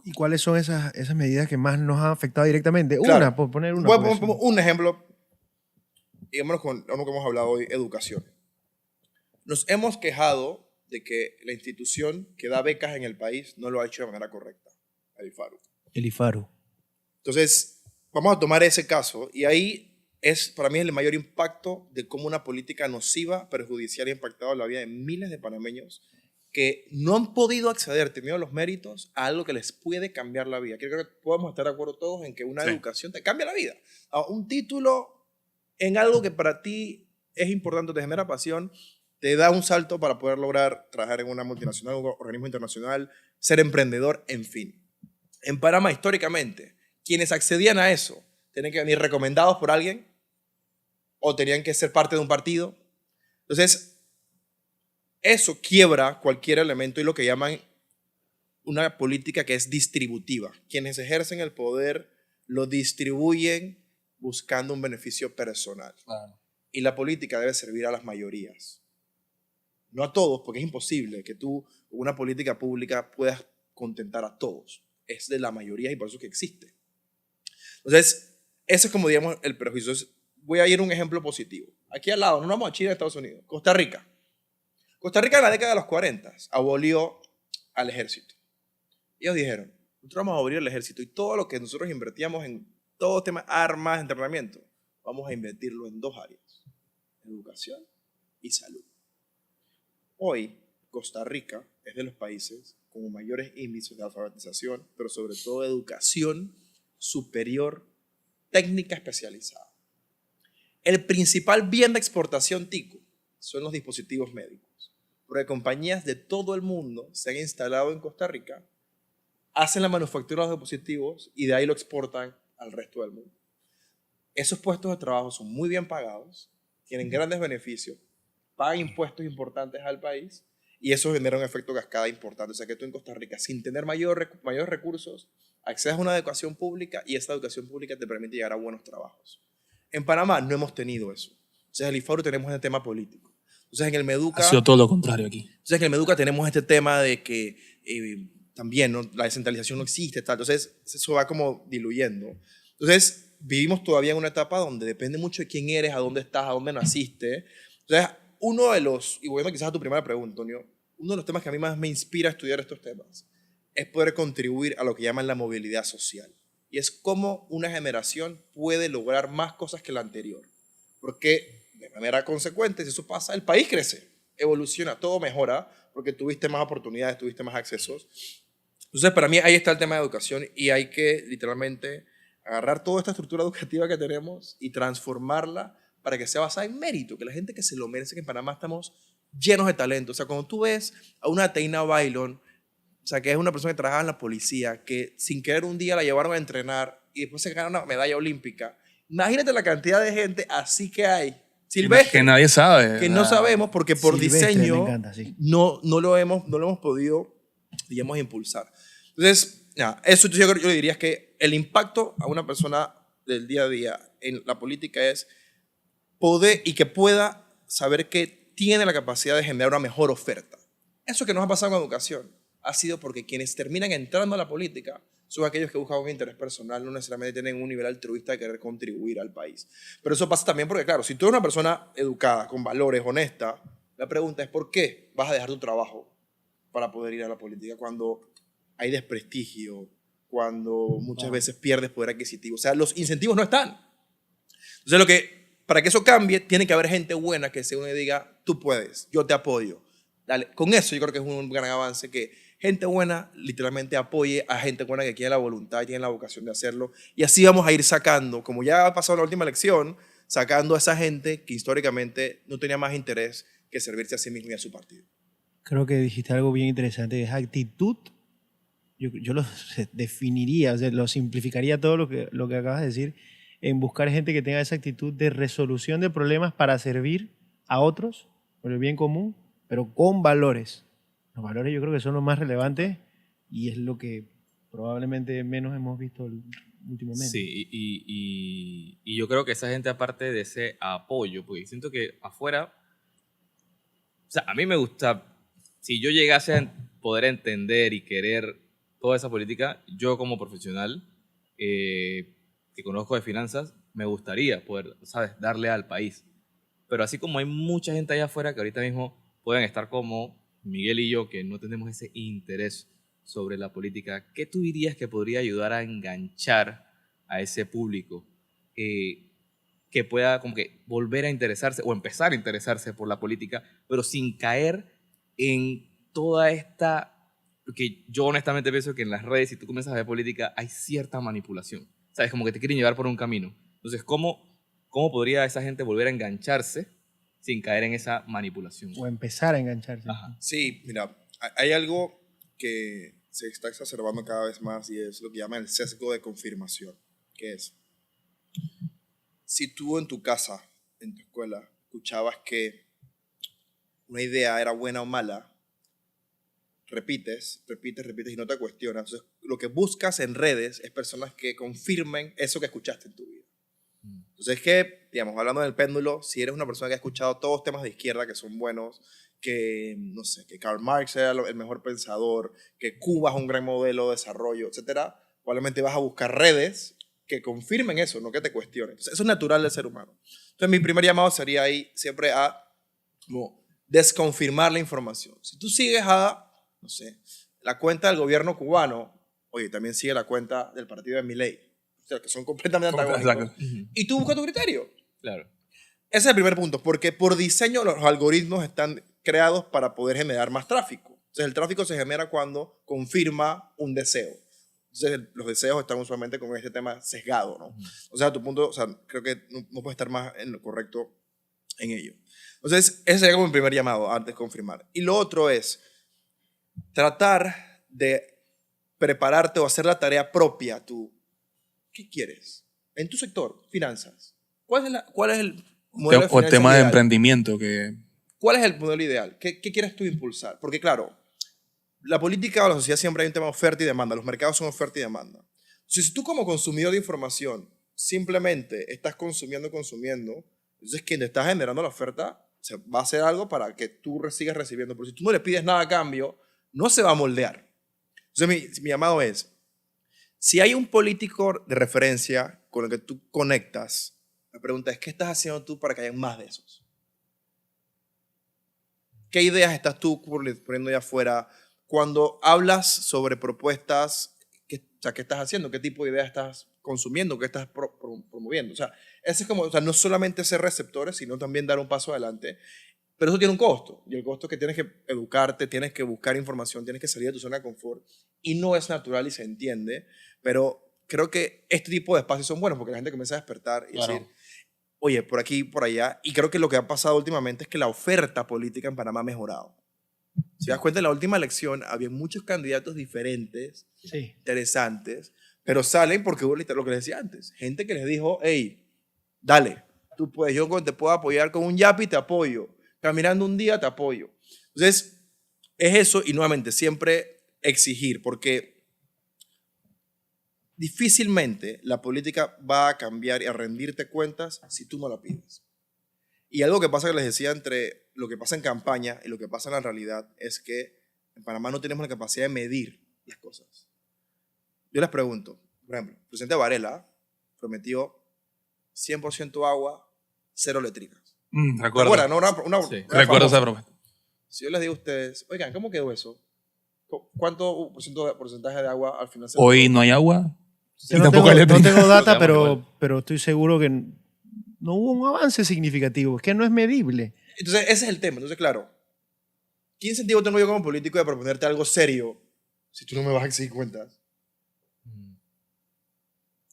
¿Y cuáles son esas medidas que más nos han afectado directamente? Claro. Una, por poner una. Voy a por poner eso. un ejemplo, digámoslo con lo que hemos hablado hoy, educación. Nos hemos quejado de que la institución que da becas en el país no lo ha hecho de manera correcta, el IFARU. El IFARU. Entonces, vamos a tomar ese caso y ahí es para mí el mayor impacto de cómo una política nociva, perjudicial y ha impactado la vida de miles de panameños que no han podido acceder, teniendo los méritos, a algo que les puede cambiar la vida. Creo que podemos estar de acuerdo todos en que una educación te cambia la vida. Un título en algo que para ti es importante, te genera pasión, te da un salto para poder lograr trabajar en una multinacional, un organismo internacional, ser emprendedor, en fin. En Panamá, históricamente, quienes accedían a eso tenían que venir recomendados por alguien o tenían que ser parte de un partido. Entonces, eso quiebra cualquier elemento y lo que llaman una política que es distributiva. Quienes ejercen el poder lo distribuyen buscando un beneficio personal. Claro. Y la política debe servir a las mayorías. No a todos, porque es imposible que tú, con una política pública, puedas contentar a todos. Es de la mayoría y por eso es que existe. Entonces, eso es como, digamos, el prejuicio. Entonces, voy a ir a un ejemplo positivo. Aquí al lado, no vamos a Chile, Estados Unidos. Costa Rica. Costa Rica en la década de los 40 abolió al ejército. Ellos dijeron, nosotros vamos a abolir el ejército y todo lo que nosotros invertíamos en todo tema armas, entrenamiento, vamos a invertirlo en dos áreas, educación y salud. Hoy, Costa Rica es de los países con mayores índices de alfabetización, pero sobre todo de educación superior técnica especializada. El principal bien de exportación tico son los dispositivos médicos, porque compañías de todo el mundo se han instalado en Costa Rica, hacen la manufactura de los dispositivos y de ahí lo exportan al resto del mundo. Esos puestos de trabajo son muy bien pagados, tienen grandes beneficios, pagan impuestos importantes al país y eso genera un efecto cascada importante. O sea que tú en Costa Rica, sin tener mayores recursos, accedes a una educación pública y esa educación pública te permite llegar a buenos trabajos. En Panamá no hemos tenido eso. Entonces en el IFARU tenemos el tema político. Entonces en el Meduca... Ha sido todo lo contrario aquí. Entonces en el Meduca tenemos este tema de que también ¿no? la descentralización no existe. Tal. Entonces eso va como diluyendo. Entonces vivimos todavía en una etapa donde depende mucho de quién eres, a dónde estás, a dónde naciste. Entonces uno de los, y volviendo quizás a tu primera pregunta, Antonio, uno de los temas que a mí más me inspira a estudiar estos temas es poder contribuir a lo que llaman la movilidad social. Y es cómo una generación puede lograr más cosas que la anterior. Porque de manera consecuente, si eso pasa, el país crece, evoluciona, todo mejora, porque tuviste más oportunidades, tuviste más accesos. Entonces, para mí ahí está el tema de educación y hay que literalmente agarrar toda esta estructura educativa que tenemos y transformarla para que sea basada en mérito, que la gente que se lo merece, que en Panamá estamos llenos de talento. O sea, cuando tú ves a una Teina Bailón, o sea, que es una persona que trabajaba en la policía, que sin querer un día la llevaron a entrenar y después se gana una medalla olímpica. Imagínate la cantidad de gente así que hay. Silvestre, Que nadie sabe. que no sabemos porque por Silvestre, diseño me encanta, sí. no lo hemos podido, digamos, impulsar. Entonces, ya, eso yo le diría es que el impacto a una persona del día a día en la política es poder y que pueda saber que tiene la capacidad de generar una mejor oferta. Eso que nos ha pasado con educación ha sido porque quienes terminan entrando a la política son aquellos que buscan un interés personal, no necesariamente tienen un nivel altruista de querer contribuir al país. Pero eso pasa también porque, claro, si tú eres una persona educada, con valores, honesta, la pregunta es ¿por qué vas a dejar tu trabajo para poder ir a la política cuando hay desprestigio, cuando muchas veces pierdes poder adquisitivo? O sea, los incentivos no están. Entonces, para que eso cambie, tiene que haber gente buena que se une y diga, tú puedes, yo te apoyo. Dale. Con eso yo creo que es un gran avance, que gente buena literalmente apoye a gente buena que tiene la voluntad y tiene la vocación de hacerlo. Y así vamos a ir sacando, como ya ha pasado en la última elección, sacando a esa gente que históricamente no tenía más interés que servirse a sí mismo y a su partido. Creo que dijiste algo bien interesante, es actitud. Yo lo definiría, o sea, lo simplificaría todo lo que acabas de decir, en buscar gente que tenga esa actitud de resolución de problemas para servir a otros por el bien común, pero con valores. Los valores yo creo que son los más relevantes y es lo que probablemente menos hemos visto últimamente. Sí, y yo creo que esa gente, aparte de ese apoyo, porque siento que afuera, o sea, a mí me gusta, si yo llegase a poder entender y querer toda esa política, yo como profesional que conozco de finanzas, me gustaría poder, ¿sabes?, darle al país. Pero así como hay mucha gente allá afuera que ahorita mismo pueden estar como Miguel y yo, que no tenemos ese interés sobre la política, ¿qué tú dirías que podría ayudar a enganchar a ese público que pueda como que volver a interesarse o empezar a interesarse por la política, pero sin caer en toda esta... Porque yo honestamente pienso que en las redes, si tú comienzas a ver política, hay cierta manipulación. ¿Sabes? Como que te quieren llevar por un camino. Entonces, ¿cómo podría esa gente volver a engancharse sin caer en esa manipulación? O empezar a engancharse. Ajá. Sí, mira, hay algo que se está exacerbando cada vez más y es lo que llaman el sesgo de confirmación, que es, si tú en tu casa, en tu escuela, escuchabas que una idea era buena o mala, repites y no te cuestionas. Entonces, lo que buscas en redes es personas que confirmen eso que escuchaste en tu vida. Entonces, que, digamos, hablando del péndulo, si eres una persona que ha escuchado todos temas de izquierda que son buenos, que, no sé, que Karl Marx era el mejor pensador, que Cuba es un gran modelo de desarrollo, etcétera, probablemente vas a buscar redes que confirmen eso, no que te cuestionen. Entonces, eso es natural del ser humano. Entonces, mi primer llamado sería ahí siempre a como desconfirmar la información. Si tú sigues no sé, la cuenta del gobierno cubano, oye, también sigue la cuenta del partido de Milei, o sea, que son completamente antagónicos. Y tú buscas tu criterio. Claro. Ese es el primer punto, porque por diseño los algoritmos están creados para poder generar más tráfico. Entonces, el tráfico se genera cuando confirma un deseo. Entonces, los deseos están usualmente con este tema sesgado, ¿no? O sea, a tu punto, o sea, creo que no puedes estar más en lo correcto en ello. Entonces, ese sería como mi primer llamado antes de confirmar. Y lo otro es tratar de prepararte o hacer la tarea propia. Tú, ¿qué quieres? En tu sector, finanzas. ¿Cuál es el modelo de O finanzas tema de ideal? emprendimiento que... ¿Cuál es el modelo ideal? ¿Qué quieres tú impulsar? Porque claro, la política o la sociedad siempre hay un tema de oferta y demanda. Los mercados son oferta y demanda. Entonces, si tú como consumidor de información simplemente estás consumiendo, entonces quien te está generando la oferta va a hacer algo para que tú sigas recibiendo. Pero si tú no le pides nada a cambio, no se va a moldear. Entonces, mi llamado es, si hay un político de referencia con el que tú conectas, la pregunta es, ¿qué estás haciendo tú para que haya más de esos? ¿Qué ideas estás tú poniendo allá afuera? Cuando hablas sobre propuestas, ¿qué estás haciendo? ¿Qué tipo de ideas estás consumiendo? ¿Qué estás promoviendo? O sea, ese es como, o sea, no solamente ser receptores, sino también dar un paso adelante. Pero eso tiene un costo. Y el costo es que tienes que educarte, tienes que buscar información, tienes que salir de tu zona de confort. Y no es natural y se entiende. Pero creo que este tipo de espacios son buenos porque la gente comienza a despertar y decir, oye, por aquí, por allá. Y creo que lo que ha pasado últimamente es que la oferta política en Panamá ha mejorado. Si te das cuenta, en la última elección había muchos candidatos diferentes, Sí. interesantes, pero salen porque hubo lo que les decía antes. Gente que les dijo, hey, dale, tú puedes, yo te puedo apoyar con un yapi, te apoyo. Caminando un día, te apoyo. Entonces, es eso y nuevamente, siempre exigir, porque difícilmente la política va a cambiar y a rendirte cuentas si tú no la pides. Y algo que pasa, que les decía, entre lo que pasa en campaña y lo que pasa en la realidad, es que en Panamá no tenemos la capacidad de medir las cosas. Yo les pregunto, por ejemplo, el presidente Varela prometió 100% agua, 0 letrinas. Recuerdo. ¿Recuerdan? No, Sí. Recuerdo esa famosa. promesa. Si yo les digo a ustedes, oigan, ¿cómo quedó eso? ¿Cuánto porcentaje de agua al final se Hoy no hay agua. Yo Y no tampoco tengo, hay no eléctrica. tengo data, Quedamos igual. pero estoy seguro que no hubo un avance significativo. Es que no es medible. Entonces, ese es el tema. Entonces, claro, ¿qué incentivo tengo yo como político de proponerte algo serio si tú no me vas a exigir cuentas?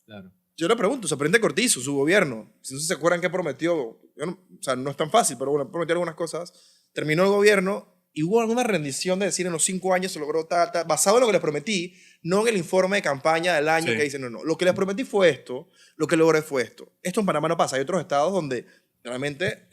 Claro. Yo le pregunto, se prende Cortizo, su gobierno. Si no se acuerdan qué prometió, o sea, no es tan fácil, pero bueno, prometió algunas cosas. Terminó el gobierno y hubo alguna rendición de decir en los 5 años se logró tal, basado en lo que les prometí, no en el informe de campaña del año Sí. que dicen, no, lo que les prometí fue esto, lo que logré fue esto. Esto en Panamá no pasa. Hay otros estados donde realmente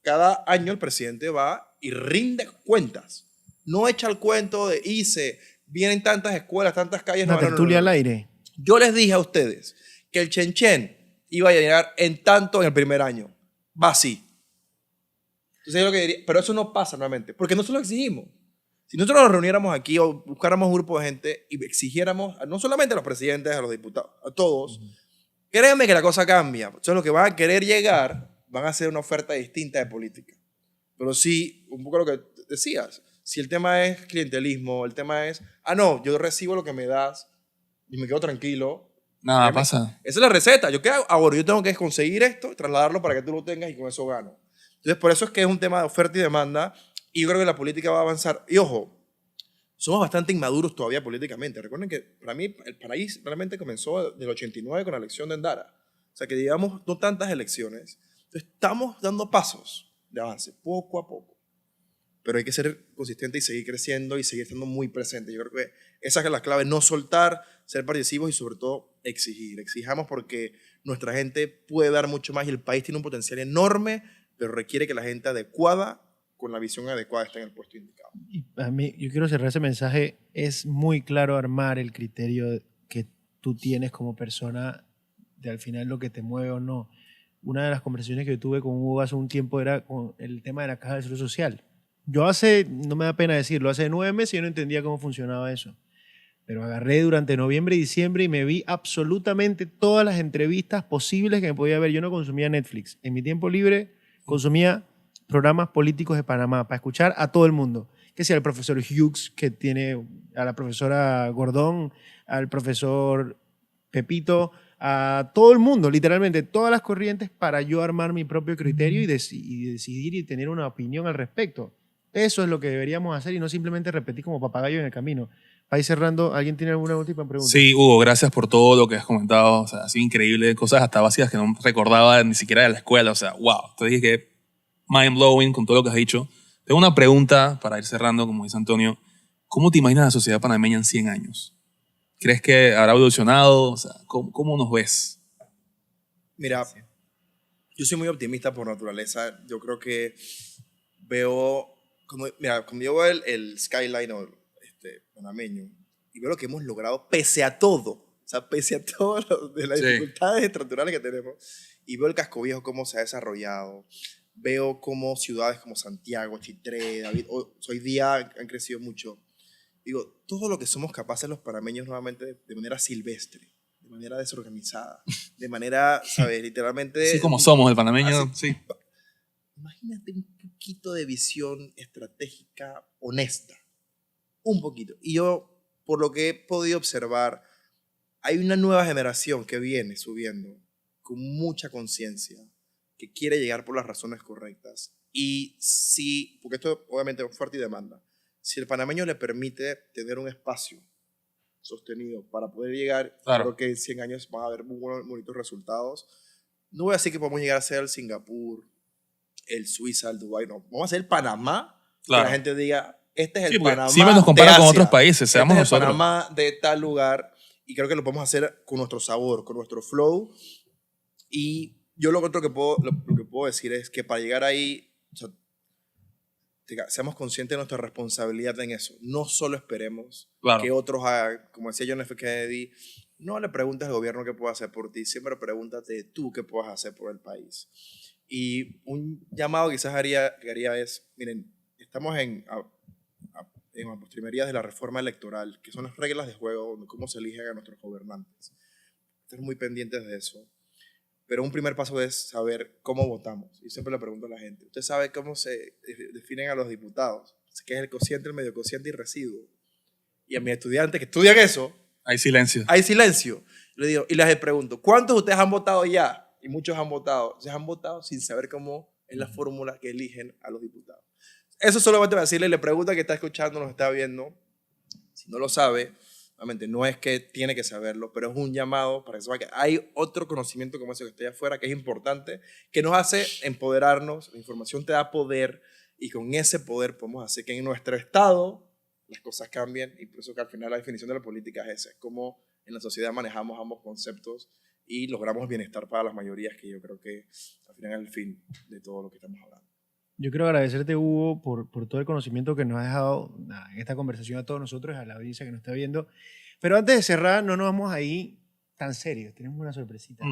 cada año el presidente va y rinde cuentas. No echa el cuento de hice, vienen tantas escuelas, tantas calles. Una tertulia al aire. Yo les dije a ustedes que el Chenchen iba a llegar en tanto en el primer año. Va así. Entonces yo lo que diría, pero eso no pasa nuevamente, porque no se lo exigimos. Si nosotros nos reuniéramos aquí o buscáramos un grupo de gente y exigiéramos, no solamente a los presidentes, a los diputados, a todos, créanme que la cosa cambia. Entonces los que van a querer llegar van a hacer una oferta distinta de política. Pero sí, un poco lo que decías, si el tema es clientelismo, el tema es, no, yo recibo lo que me das y me quedo tranquilo. Nada Créeme, pasa. Esa es la receta. ¿Yo qué hago? Ahora, yo tengo que conseguir esto, trasladarlo para que tú lo tengas y con eso gano. Entonces, por eso es que es un tema de oferta y demanda y yo creo que la política va a avanzar. Y ojo, somos bastante inmaduros todavía políticamente. Recuerden que para mí el país realmente comenzó del 89 con la elección de Endara. O sea, que llevamos no tantas elecciones. Entonces, estamos dando pasos de avance, poco a poco. Pero hay que ser consistente y seguir creciendo y seguir estando muy presente. Yo creo que esa es la clave, no soltar, ser participos y sobre todo exigir. Exijamos porque nuestra gente puede dar mucho más y el país tiene un potencial enorme, pero requiere que la gente adecuada, con la visión adecuada, esté en el puesto indicado. Y a mí, yo quiero cerrar ese mensaje. Es muy claro armar el criterio que tú tienes como persona de al final lo que te mueve o no. Una de las conversaciones que yo tuve con Hugo hace un tiempo era con el tema de la caja de seguro social. Yo no me da pena decirlo, hace 9 meses yo no entendía cómo funcionaba eso. Pero agarré durante noviembre y diciembre y me vi absolutamente todas las entrevistas posibles que me podía ver. Yo no consumía Netflix. En mi tiempo libre consumía programas políticos de Panamá para escuchar a todo el mundo. Que sea el profesor Hughes, que tiene a la profesora Gordón, al profesor Pepito, a todo el mundo, literalmente, todas las corrientes para yo armar mi propio criterio y decidir y tener una opinión al respecto. Eso es lo que deberíamos hacer y no simplemente repetir como papagayo en el camino. Para ir cerrando, ¿alguien tiene alguna última pregunta? Sí, Hugo, gracias por todo lo que has comentado. O sea, ha sido increíble. Cosas hasta vacías que no recordaba ni siquiera de la escuela. O sea, wow. Te dije que mind blowing con todo lo que has dicho. Tengo una pregunta para ir cerrando, como dice Antonio. ¿Cómo te imaginas la sociedad panameña en 100 años? ¿Crees que habrá evolucionado? O sea, ¿cómo nos ves? Mira, yo soy muy optimista por naturaleza. Yo creo que veo, cuando yo veo el skyline panameño y veo lo que hemos logrado pese a todo, o sea, pese a todas las Sí. dificultades estructurales que tenemos, y veo el Casco Viejo cómo se ha desarrollado, veo cómo ciudades como Santiago, Chitré, David, hoy día han crecido mucho. Digo, todo lo que somos capaces los panameños nuevamente de manera silvestre, de manera desorganizada, de manera, ¿sabes? Literalmente... Así como somos el panameño, así. sí. Imagínate un poquito de visión estratégica honesta. Un poquito. Y yo, por lo que he podido observar, hay una nueva generación que viene subiendo con mucha conciencia, que quiere llegar por las razones correctas. Y si, porque esto obviamente es oferta y demanda, si el panameño le permite tener un espacio sostenido para poder llegar, Claro. creo que en 100 años van a haber muy bonitos resultados. No voy a decir que podemos llegar a ser el Singapur, el Suiza, el Dubái, no. Vamos a ser Panamá, Claro. que la gente diga, este es el Sí, porque Panamá siempre nos comparan de con Asia. otros países, seamos este es el nosotros. Panamá de tal lugar, y creo que lo podemos hacer con nuestro sabor, con nuestro flow. Y yo lo otro que puedo, lo que puedo decir es que para llegar ahí, o sea, seamos conscientes de nuestra responsabilidad en eso. No solo esperemos Claro. que otros hagan, como decía John F. Kennedy, no le preguntes al gobierno qué puede hacer por ti, siempre pregúntate tú qué puedes hacer por el país. Y un llamado quizás que haría es, miren, estamos en las postrimerías de la reforma electoral, que son las reglas de juego, de cómo se eligen a nuestros gobernantes. Estén muy pendientes de eso. Pero un primer paso es saber cómo votamos. Y siempre le pregunto a la gente, ¿usted sabe cómo se definen a los diputados? ¿Qué es el cociente, el medio cociente y residuo? Y a mis estudiantes que estudian eso, Hay silencio. hay silencio. Le digo, y les pregunto, ¿cuántos de ustedes han votado ya? Y muchos han votado. Entonces han votado sin saber cómo es la fórmula que eligen a los diputados. Eso solamente va a decirle, le pregunta que está escuchando, nos está viendo. Si no lo sabe, obviamente no es que tiene que saberlo, pero es un llamado para que sepa que hay otro conocimiento como ese que está allá afuera, que es importante, que nos hace empoderarnos. La información te da poder y con ese poder podemos hacer que en nuestro estado las cosas cambien, y por eso que al final la definición de la política es esa, es cómo en la sociedad manejamos ambos conceptos y logramos bienestar para las mayorías, que yo creo que al final es el fin de todo lo que estamos hablando. Yo quiero agradecerte, Hugo, por todo el conocimiento que nos has dejado en esta conversación a todos nosotros, a la audiencia que nos está viendo. Pero antes de cerrar, no nos vamos ahí tan serios. Tenemos una sorpresita.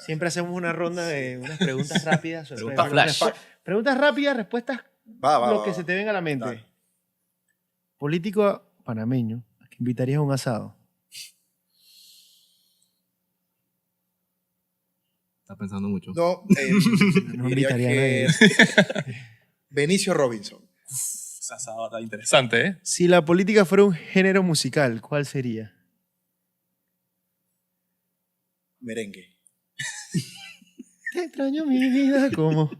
Siempre hacemos una ronda de unas preguntas rápidas. Preguntas flash. Preguntas rápidas, respuestas lo que se te venga a la mente. Dale. Político panameño, ¿a que invitarías a un asado? Estás pensando mucho. No, No diría invitaría a que nadie. Benicio Robinson. Esa asada está interesante, ¿eh? Si la política fuera un género musical, ¿cuál sería? Merengue. Te extraño mi vida, ¿cómo?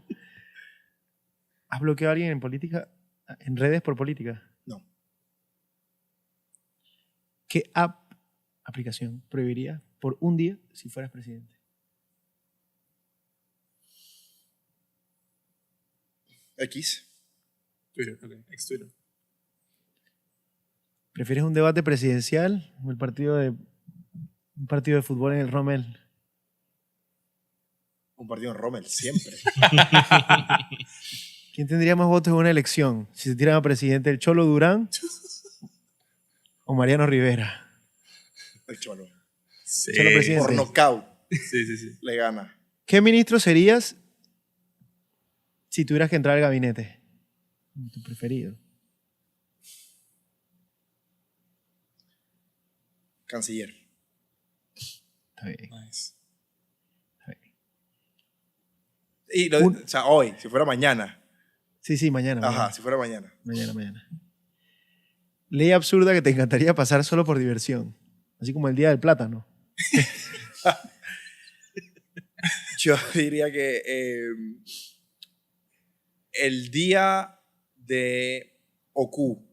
¿Has bloqueado a alguien en política, en redes por política? No. ¿Qué aplicación prohibiría por un día si fueras presidente? X. Twitter, ok. Ex-Twitter. ¿Prefieres un debate presidencial o un partido de fútbol en el Rommel? Un partido en Rommel, siempre. ¿Quién tendría más votos en una elección? Si se tiran a presidente, ¿el Cholo Durán o Mariano Rivera? El Cholo. Sí. Cholo presidente. Por nocaut Sí. le gana. ¿Qué ministro serías si tuvieras que entrar al gabinete? Tu preferido. Canciller. Está bien. Nice. Está bien. Y Un- o sea, hoy, si fuera mañana. Sí, mañana. Ajá, si fuera mañana. Mañana. Ley absurda que te encantaría pasar solo por diversión. Así como el día del plátano. Yo diría que el día de Oku,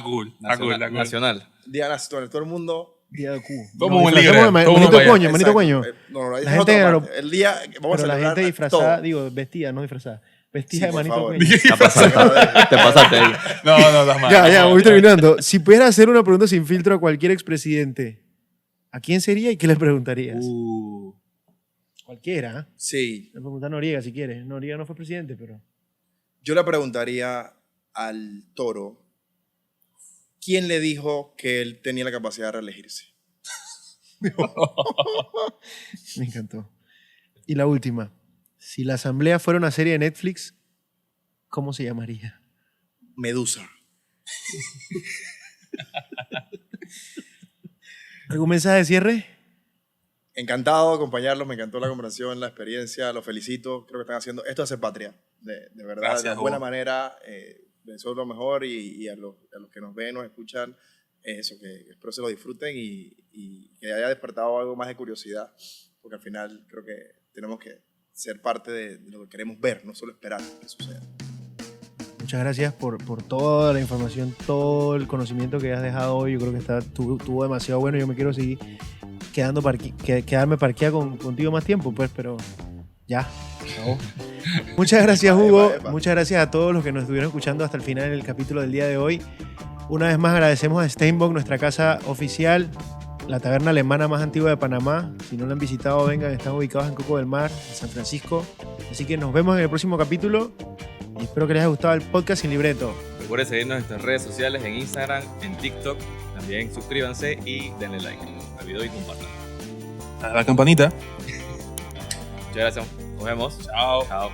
Cool. Nacional. Día nacional, todo el mundo. Día de Q. Como un disfrazamos libre, de todo Manito uno para coño, allá. manito Exacto. coño. No, La esa es gente otra en parte. El día que vamos Pero a la celebrar gente disfrazada, todo. digo, vestida, no disfrazada. Vestida Sí, de por manito favor. coño. Te pasaste ahí. No, estás mal. Ya, voy terminando. Si pudieras hacer una pregunta sin filtro a cualquier expresidente, ¿a quién sería y qué le preguntarías? Cualquiera, ¿eh? Sí, Le preguntas a Noriega si quieres. Noriega no fue presidente, pero... yo le preguntaría al Toro quién le dijo que él tenía la capacidad de reelegirse. Me encantó. Y la última. Si la asamblea fuera una serie de Netflix, ¿cómo se llamaría? Medusa. ¿Algún mensaje de cierre? Encantado de acompañarlos, me encantó la conversación, la experiencia, los felicito. Creo que están haciendo esto hace patria, de verdad, Gracias, de una buena Hugo. manera. Les deseo lo mejor y a los que nos ven, nos escuchan, eso, que espero se lo disfruten y que haya despertado algo más de curiosidad, porque al final creo que tenemos que ser parte de lo que queremos ver, no solo esperar que suceda. Muchas gracias por toda la información, todo el conocimiento que has dejado hoy. Yo creo que estuvo demasiado bueno. Yo me quiero seguir quedarme parqueado contigo más tiempo, pues, pero ya, acabó. Muchas gracias, Hugo. Epa. Muchas gracias a todos los que nos estuvieron escuchando hasta el final del capítulo del día de hoy. Una vez más agradecemos a Steinbock, nuestra casa oficial, la taberna alemana más antigua de Panamá. Si no la han visitado, vengan, están ubicados en Coco del Mar, en San Francisco. Así que nos vemos en el próximo capítulo y espero que les haya gustado el podcast sin libreto. Recuerden seguirnos en nuestras redes sociales, en Instagram, en TikTok. También suscríbanse y denle like al video y compartan. A la campanita. Muchas gracias. Nos vemos. Chao. Chao.